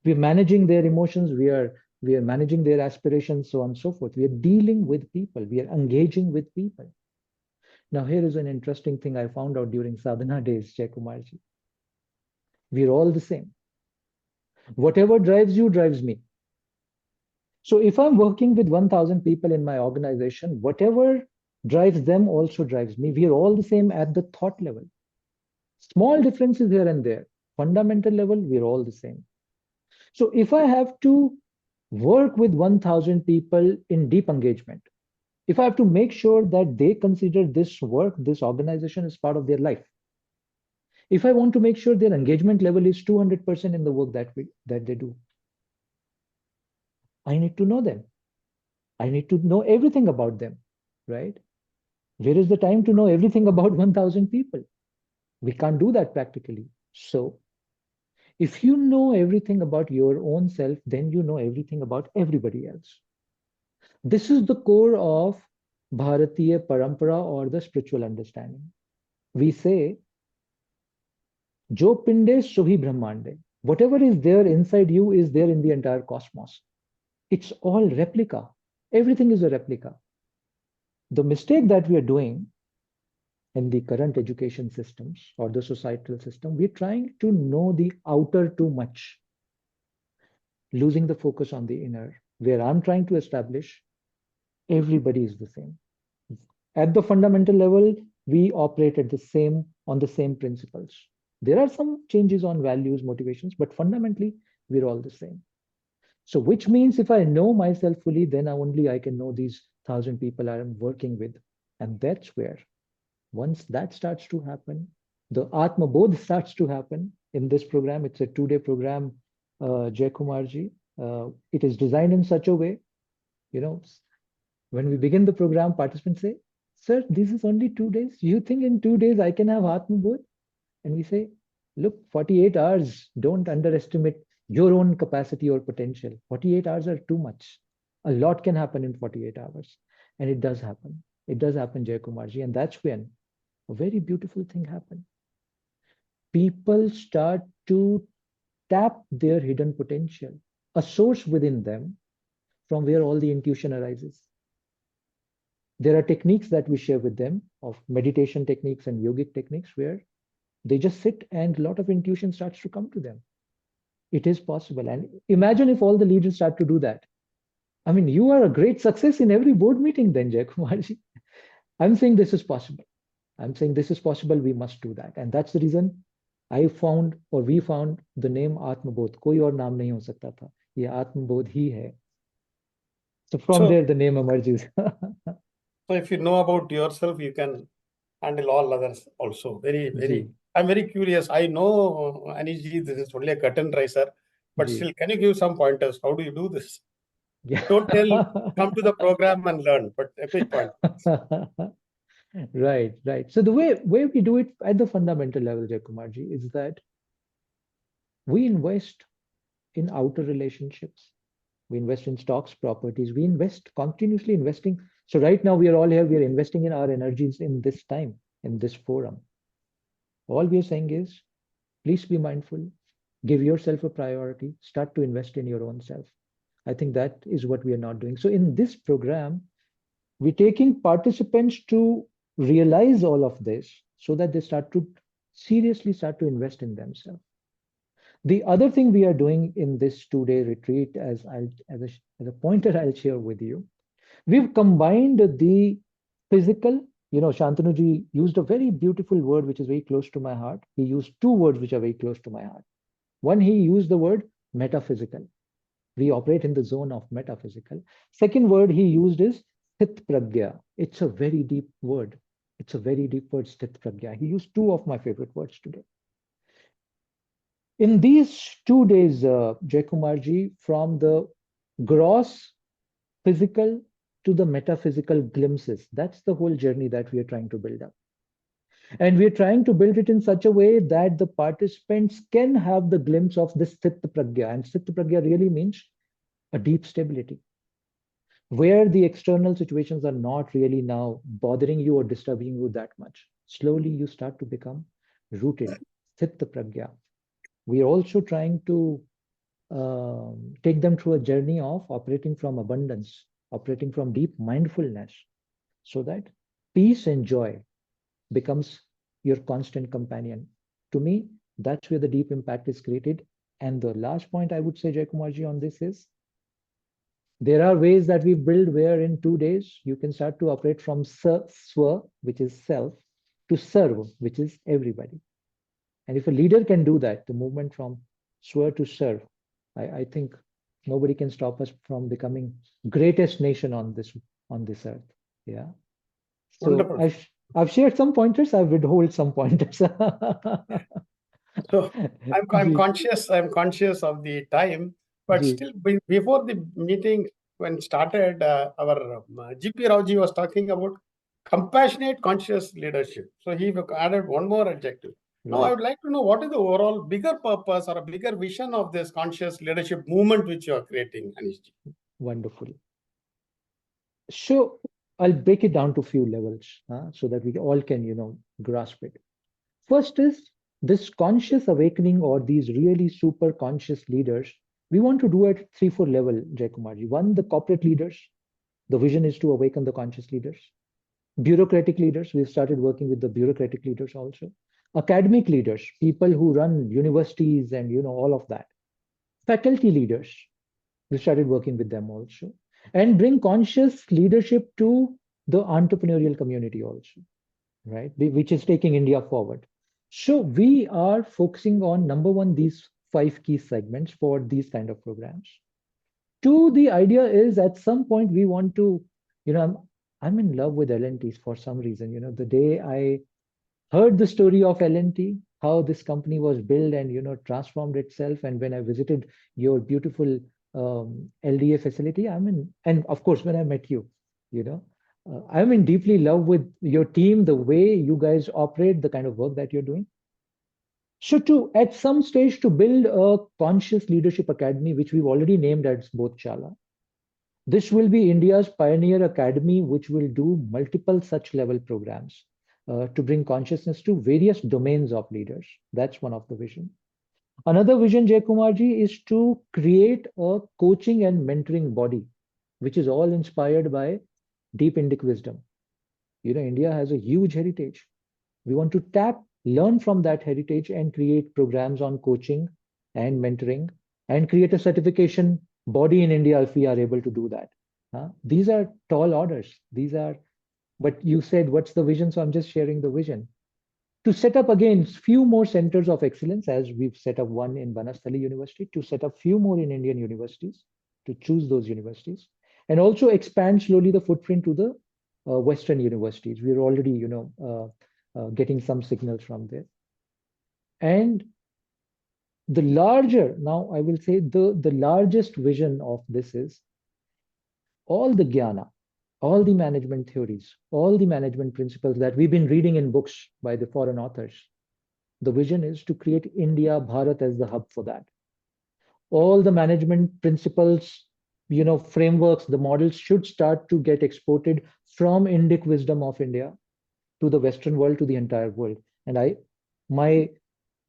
We're managing their emotions, we are managing their aspirations, so on and so forth. We are dealing with people, we are engaging with people. Now, here is an interesting thing I found out during sadhana days, Jayakumarji. We're all the same. Whatever drives you drives me. So if I'm working with 1,000 people in my organization, whatever drives them also drives me. We are all the same at the thought level. Small differences here and there. Fundamental level, we're all the same. So if I have to work with 1,000 people in deep engagement, if I have to make sure that they consider this work, this organization as part of their life, if I want to make sure their engagement level is 200% in the work that they do, I need to know them. I need to know everything about them, right? Where is the time to know everything about 1,000 people? We can't do that practically. So if you know everything about your own self, then you know everything about everybody else. This is the core of Bharatiya Parampara, or the spiritual understanding. We say, Jo Pinde Sohi Brahmande. Whatever is there inside you is there in the entire cosmos. It's all replica. Everything is a replica. The mistake that we are doing in the current education systems or the societal system, we're trying to know the outer too much, losing the focus on the inner, where I'm trying to establish everybody is the same. At the fundamental level, we operate on the same principles. There are some changes on values, motivations, but fundamentally, we're all the same. So which means if I know myself fully, then only I can know these 1,000 people I'm working with. And that's where, once that starts to happen, the Atmabodh starts to happen in this program. It's a 2-day program, Jayakumarji. It is designed in such a way, when we begin the program, participants say, sir, this is only 2 days. You think in 2 days I can have Atmabodh? And we say, look, 48 hours, don't underestimate your own capacity or potential. 48 hours are too much. A lot can happen in 48 hours. And it does happen. It does happen, Jayakumarji. And that's when a very beautiful thing happened. People start to tap their hidden potential, a source within them from where all the intuition arises. There are techniques that we share with them of meditation techniques and yogic techniques where they just sit and a lot of intuition starts to come to them. It is possible. And imagine if all the leaders start to do that. You are a great success in every board meeting then, Jayakumarji. I'm saying this is possible. I'm saying this is possible. We must do that. And that's the reason we found the name Atmabodh. Koi aur naam nahi ho sakta tha. Ye Atmabodh hi hai. So from there, the name emerges. So if you know about yourself, you can and all others also. Very, very. Ji. I'm very curious. I know, Anish ji, this is only a curtain raiser, but Ji. still, can you give some pointers? How do you do this? Yeah. Don't tell, come to the program and learn, but a quick point. Right, right. So the way we do it at the fundamental level, Jayakumarji, is that we invest in outer relationships. We invest in stocks, properties. We invest, continuously investing. So right now we are all here, we are investing in our energies in this time, in this forum. All we are saying is, please be mindful, give yourself a priority, start to invest in your own self. I think that is what we are not doing. So in this program, we're taking participants to realize all of this so that they seriously start to invest in themselves. The other thing we are doing in this 2-day retreat, as a pointer I'll share with you, we've combined the physical. Shantanu used a very beautiful word which is very close to my heart. He used 2 words which are very close to my heart. One, he used the word metaphysical. We operate in the zone of metaphysical. Second word he used is sthit pragya. It's a very deep word. It's a very deep word, sthit pragya. He used 2 of my favorite words today. In these 2 days, Jayakumarji, from the gross physical to the metaphysical glimpses, that's the whole journey that we are trying to build up. And we're trying to build it in such a way that the participants can have the glimpse of this sthit pragya. And sthit pragya really means a deep stability, where the external situations are not really now bothering you or disturbing you that much. Slowly you start to become rooted, sthit pragya. We are also trying to take them through a journey of operating from abundance, operating from deep mindfulness, so that peace and joy becomes your constant companion. To me, that's where the deep impact is created. And the last point I would say, Jayakumarji, on this is, there are ways that we build where in 2 days, you can start to operate from swa, which is self, to serve, which is everybody. And if a leader can do that, the movement from swa to serve, I think nobody can stop us from becoming greatest nation on this earth. Yeah. So Wonderful. I've shared some pointers. I've withheld some pointers. So I'm conscious of the time, but still before the meeting when started, our GP Rauji was talking about compassionate conscious leadership. So he added one more adjective. Now I would like to know what is the overall bigger purpose or a bigger vision of this conscious leadership movement which you are creating, Anishji. Wonderful. So I'll break it down to a few levels so that we all can, grasp it. First is this conscious awakening, or these really super conscious leaders. We want to do it at 3-4 level, Jayakumarji. One, the corporate leaders. The vision is to awaken the conscious leaders. Bureaucratic leaders. We've started working with the bureaucratic leaders also. Academic leaders, people who run universities and all of that. Faculty leaders. We started working with them also. And bring conscious leadership to the entrepreneurial community also, right? Which is taking India forward. So we are focusing on, number one, these 5 key segments for these kind of programs. 2, the idea is at some point we want to, I'm in love with L&T for some reason. The day I heard the story of L&T, how this company was built and transformed itself, and when I visited your beautiful LDA facility, and of course when I met you, I'm in deeply love with your team, the way you guys operate, the kind of work that you're doing. So at some stage to build a conscious leadership academy, which we've already named as Bodhshala. This will be India's pioneer academy, which will do multiple such level programs to bring consciousness to various domains of leaders. That's one of the vision. Another vision, Jayakumarji, is to create a coaching and mentoring body, which is all inspired by deep Indic wisdom. India has a huge heritage. We want to learn from that heritage and create programs on coaching and mentoring, and create a certification body in India if we are able to do that. These are tall orders. But you said, what's the vision? So I'm just sharing the vision. To set up again few more centers of excellence, as we've set up one in Banasthali University, to set up few more in Indian universities, to choose those universities, and also expand slowly the footprint to the Western universities. We're already, getting some signals from there. And the larger, now I will say the largest vision of this is all the jnana, all the management theories, all the management principles that we've been reading in books by the foreign authors. The vision is to create India, Bharat as the hub for that. All the management principles, frameworks, the models should start to get exported from Indic wisdom of India to the Western world, to the entire world. And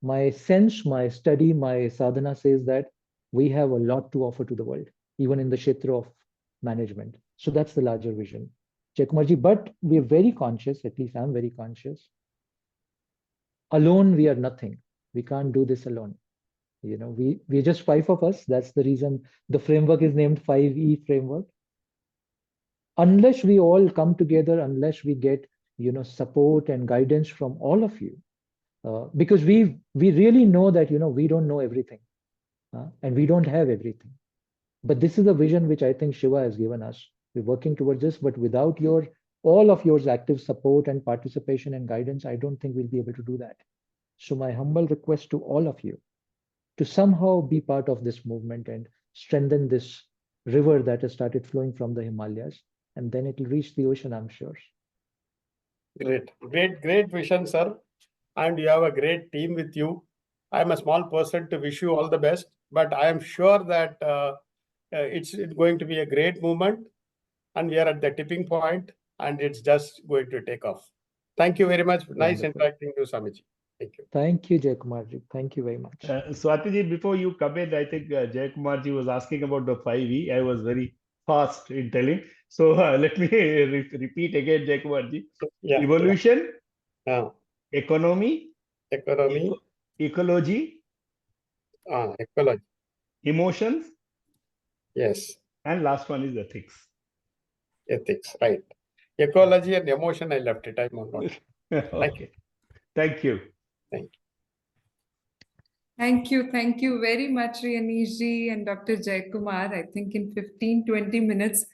my sense, my study, my sadhana says that we have a lot to offer to the world, even in the kshetra of management. So that's the larger vision, Jaykumarji. But we are very conscious, at least I'm very conscious. Alone, we are nothing. We can't do this alone. We're just 5 of us. That's the reason the framework is named 5E framework. Unless we all come together, unless we get, support and guidance from all of you, because we really know that, we don't know everything and we don't have everything. But this is a vision which I think Shiva has given us. We're working towards this, but without all of your active support and participation and guidance, I don't think we'll be able to do that. So my humble request to all of you to somehow be part of this movement and strengthen this river that has started flowing from the Himalayas, and then it will reach the ocean, I'm sure. Great vision, sir. And you have a great team with you. I'm a small person to wish you all the best, but I am sure that it's going to be a great movement, and we are at the tipping point, and it's just going to take off. Thank you very much. Nice interacting with you, Swamiji. Thank you. Thank you, Jaykumarji. Thank you very much. Swatiji, before you come in, I think Jaykumarji was asking about the 5E. I was very fast in telling. So let me repeat again, Jaykumarji. Yeah, Evolution, economy, ecology, ecology, emotions, yes, and last one is ethics. Ethics, right. Ecology and emotion, I left it. I'm on note. Okay. Thank you. Thank you. Thank you very much, Sri Anish ji and Dr. Jaykumar. I think in 15-20 minutes,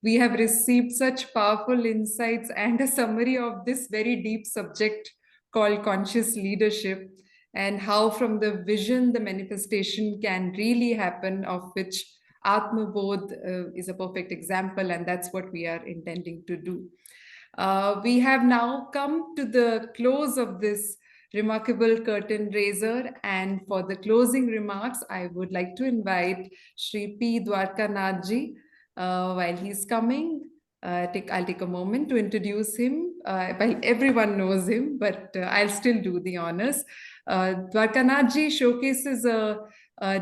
we have received such powerful insights and a summary of this very deep subject called conscious leadership, and how from the vision, the manifestation can really happen, of which Atmabodh is a perfect example, and that's what we are intending to do. We have now come to the close of this remarkable curtain raiser, and for the closing remarks, I would like to invite Shri P. Dwarkanath ji. While he's coming, I'll take a moment to introduce him. Well, everyone knows him, but I'll still do the honors. Dwarkanath ji showcases a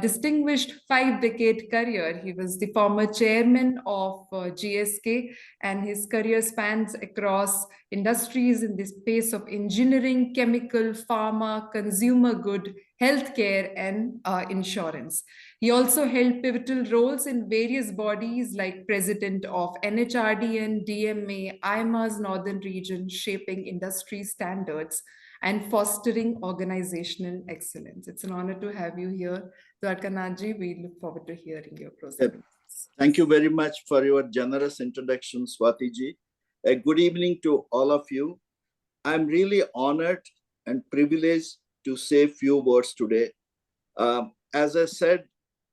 distinguished 5-decade career. He was the former chairman of GSK, and his career spans across industries in the space of engineering, chemical, pharma, consumer good, healthcare, and insurance. He also held pivotal roles in various bodies like president of NHRDN, DMA, IMA's Northern Region, shaping industry standards and fostering organizational excellence. It's an honor to have you here, Dwarkanath ji. We look forward to hearing your process. Thank you very much for your generous introduction, Swati ji. A good evening to all of you. I'm really honored and privileged to say a few words today. As I said,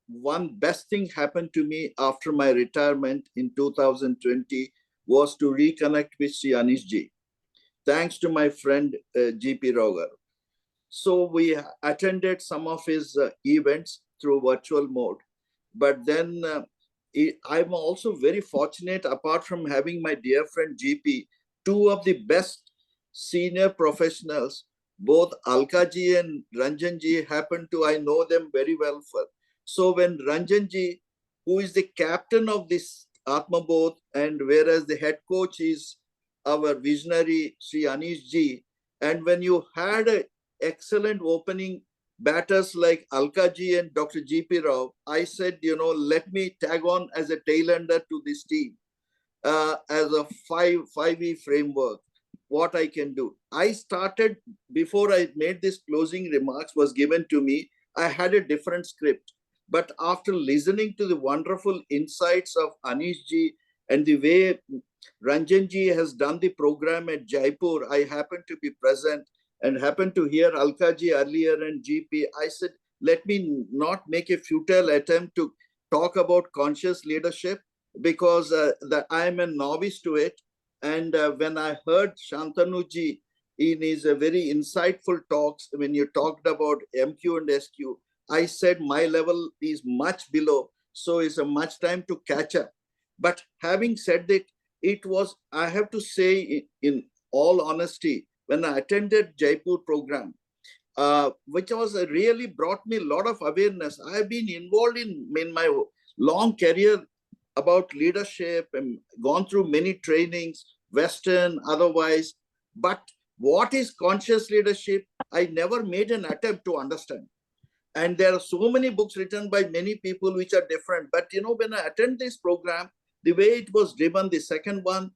one best thing happened to me after my retirement in 2020 was to reconnect with Sri Anish ji, thanks to my friend GP Roger. So we attended some of his events through virtual mode. But then I'm also very fortunate, apart from having my dear friend GP, 2 of the best senior professionals, both Alka ji and Ranjan ji, I know them very well. So when Ranjan ji, who is the captain of this Atmabodh, and whereas the head coach is our visionary Sri Anish ji, and when you had an excellent opening batters like Alka ji and Dr. GP Rao, I said, let me tag on as a tailender to this team as a 5E framework, what I can do. I started, before I made this closing remarks was given to me, I had a different script. But after listening to the wonderful insights of Anish ji and the way Ranjanji has done the program at Jaipur. I happened to be present and happened to hear Alkaji earlier and GP. I said, let me not make a futile attempt to talk about conscious leadership because I am a novice to it. And when I heard Shantanuji in his very insightful talks, when you talked about MQ and SQ, I said my level is much below, so it's a much time to catch up. But having said that, it was, I have to say in all honesty, when I attended Jaipur program, which was really brought me a lot of awareness. I have been involved in my long career about leadership and gone through many trainings, Western, otherwise. But what is conscious leadership? I never made an attempt to understand. And there are so many books written by many people which are different. But you know, when I attend this program, the way it was driven, the second one,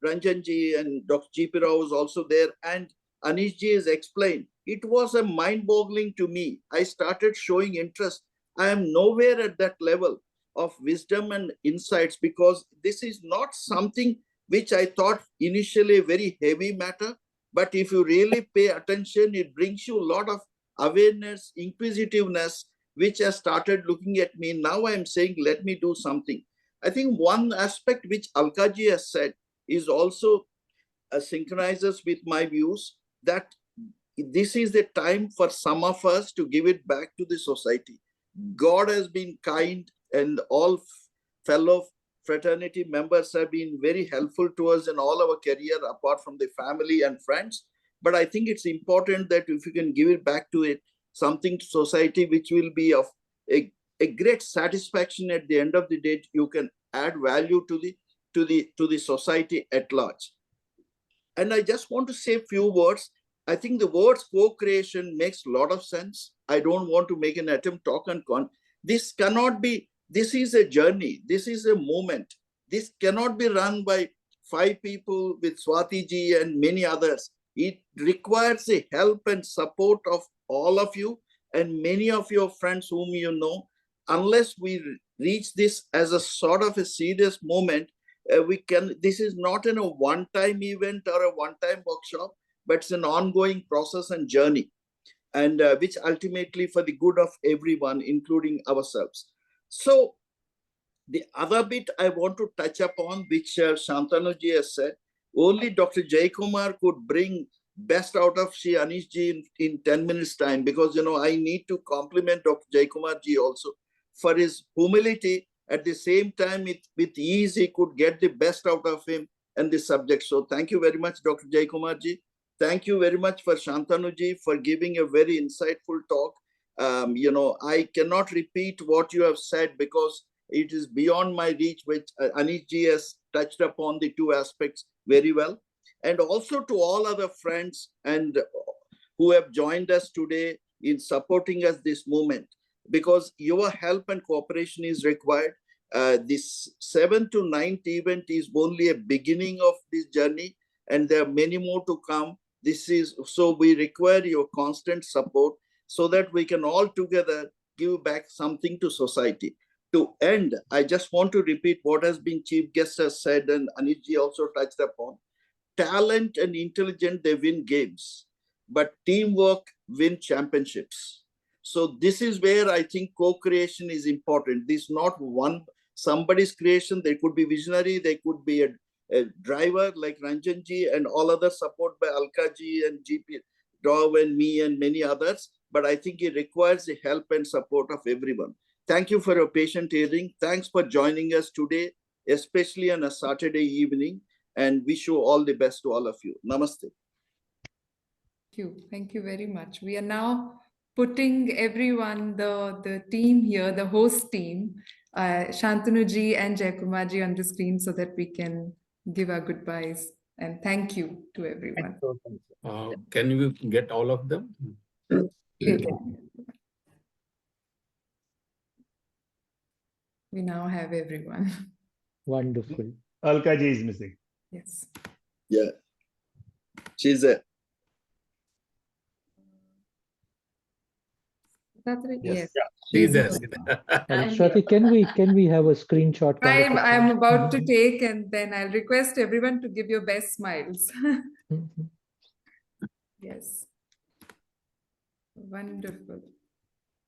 Ranjanji and Dr. G.P. Rao was also there, and Anishji has explained. It was a mind-boggling to me. I started showing interest. I am nowhere at that level of wisdom and insights because this is not something which I thought initially a very heavy matter. But if you really pay attention, it brings you a lot of awareness, inquisitiveness, which has started looking at me. Now I am saying, let me do something. I think one aspect which Alkaji has said is also synchronizes with my views that this is the time for some of us to give it back to the society. God has been kind and all fellow fraternity members have been very helpful to us in all our career apart from the family and friends. But I think it's important that if you can give it back to it, something to society which will be of a great satisfaction at the end of the day, you can add value to the society at large. And I just want to say a few words. I think the words co-creation makes a lot of sense. I don't want to make an attempt to talk on this cannot be, this is a journey. This is a moment. This cannot be run by 5 people with Swati ji and many others. It requires the help and support of all of you and many of your friends whom you know. Unless we reach this as a sort of a serious moment, this is not in a one-time event or a one-time workshop, but it's an ongoing process and journey, and which ultimately for the good of everyone, including ourselves. So the other bit I want to touch upon, which Shantanu ji has said, only Dr. Jaikumar could bring best out of Sri Anish ji in 10 minutes time, because you know I need to compliment Dr. Jaikumar ji also for his humility. At the same time, with ease, he could get the best out of him and the subject. So thank you very much, Dr. Jaikumar ji. Thank you very much for Shantanu ji for giving a very insightful talk. You know, I cannot repeat what you have said because it is beyond my reach, which Anish ji has touched upon the 2 aspects very well. And also to all other friends and who have joined us today in supporting us this moment, because your help and cooperation is required. This 7th to 9th event is only a beginning of this journey, and there are many more to come. So we require your constant support so that we can all together give back something to society. To end, I just want to repeat what has been chief guest has said and Anish ji also touched upon. Talent and intelligence, they win games, but teamwork win championships. So this is where I think co-creation is important. This is not somebody's creation. They could be visionary. They could be a driver like Ranjanji and all others support by Alkaji and GP Rao and me and many others. But I think it requires the help and support of everyone. Thank you for your patient hearing. Thanks for joining us today, especially on a Saturday evening, and wish you all the best to all of you. Namaste. Thank you very much. We are now putting everyone, the team here, the host team, Shantanu ji and Jaikumar ji on the screen so that we can give our goodbyes. And thank you to everyone. Can you get all of them? Okay. We now have everyone. Wonderful. Alka ji is missing. Yes. Yeah. She's there. That's right. Yes. Yeah. She's there. Swati, can we have a screenshot? I'm about to take, and then I'll request everyone to give your best smiles. Yes. Wonderful.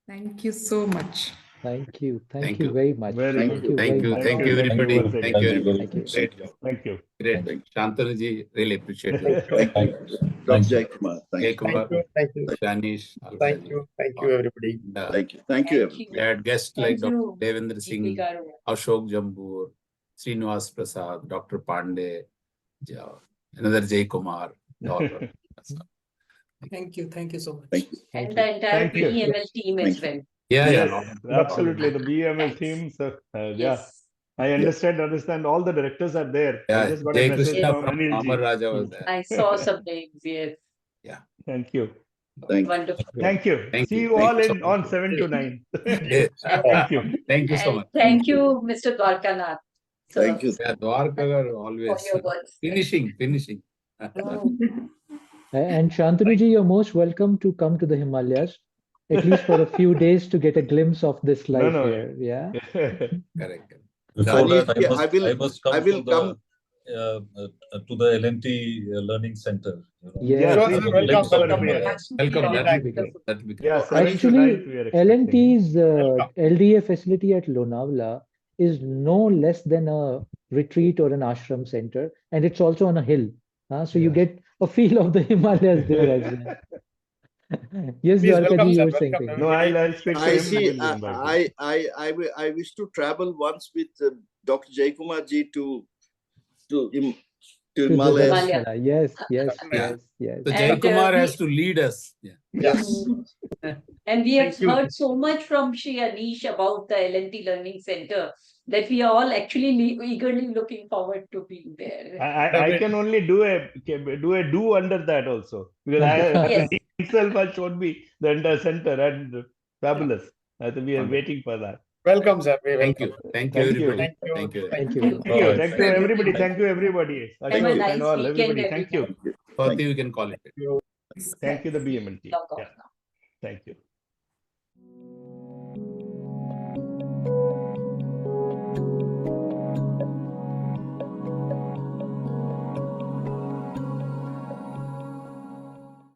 Thank you so much. Thank you. Thank Thank you you. very much. Thank you. very Thank you. much. Thank you, everybody. Thank you. Thank you, everybody. Thank you. Great. Thank you. Great. Shantanu ji, really appreciate it. Thank you. Dr. Jai Kumar. Thank Jai you. Kumar, Thank you. Shanish, Thank you. Thank you, everybody. Thank you. Thank you, everyone. We had guests like Thank Dr. you, Devendra Singh, Garu. Ashok Jambur, Srinivas Prasad, Dr. Pandey, another Jai Kumar. Thank you. Thank you so much. Thank you. And the entire Thank you. BEML team as well. Yes, absolutely. The BML Thanks. team. So, yeah. Yes. I understand all the directors are there. I just got a Jai message Krishna from from Anil Amar ji. Raja was there. I saw some names, yes. Thank you. Wonderful. Thank you. Thank See you. you Thank all you so in much. on 7 to 9. Yes. Thank you. Thank you so And much. thank you, Mr. Dwarkanath. sir, Thank you. Yeah, Dwarkagar for always your words. finishing. And Shantanu ji, you're most welcome to come to the Himalayas, at least for a few days to get a glimpse of this life here. Yeah. Correct. Before Anish that, ji, I must come I will to the L&T Learning Center. Yeah, Sure, please sir. do. Welcome. Welcome. Welcome. That will be great. That will be great. Yeah, 7 to 9 Actually, we are expecting. L&T's LDA facility at Lonavala is no less than a retreat or an ashram center, and it's also on a hill. So you get a feel of the Himalayas there as well. Yes, Please Dwarka welcome, ji, you sir. were saying Welcome, things. No, I'll speak to I him. see. We'll invite him. I wish to travel once with Dr. Jai Kumar ji to To the Himalayas. Dharamshala. Yes. So Jai And, Kumar we- has to lead us. Yes. And we have Thank you. heard so much from Sri Anish about the L&T Learning Center that we are all actually eagerly looking forward to being there. I can only do a under that also, because Yes. he himself has shown me the entire center and fabulous. I think we are waiting for that. Welcome, sir. Thank you. Thank you, everybody. Thank you. Thank you. Thank you, everybody. Thank you, everybody. Have a Ashok nice and all, weekend, everybody. Thank you. Swati, we can call it. Thank you, the BML team. Log off Yeah. now. Thank you.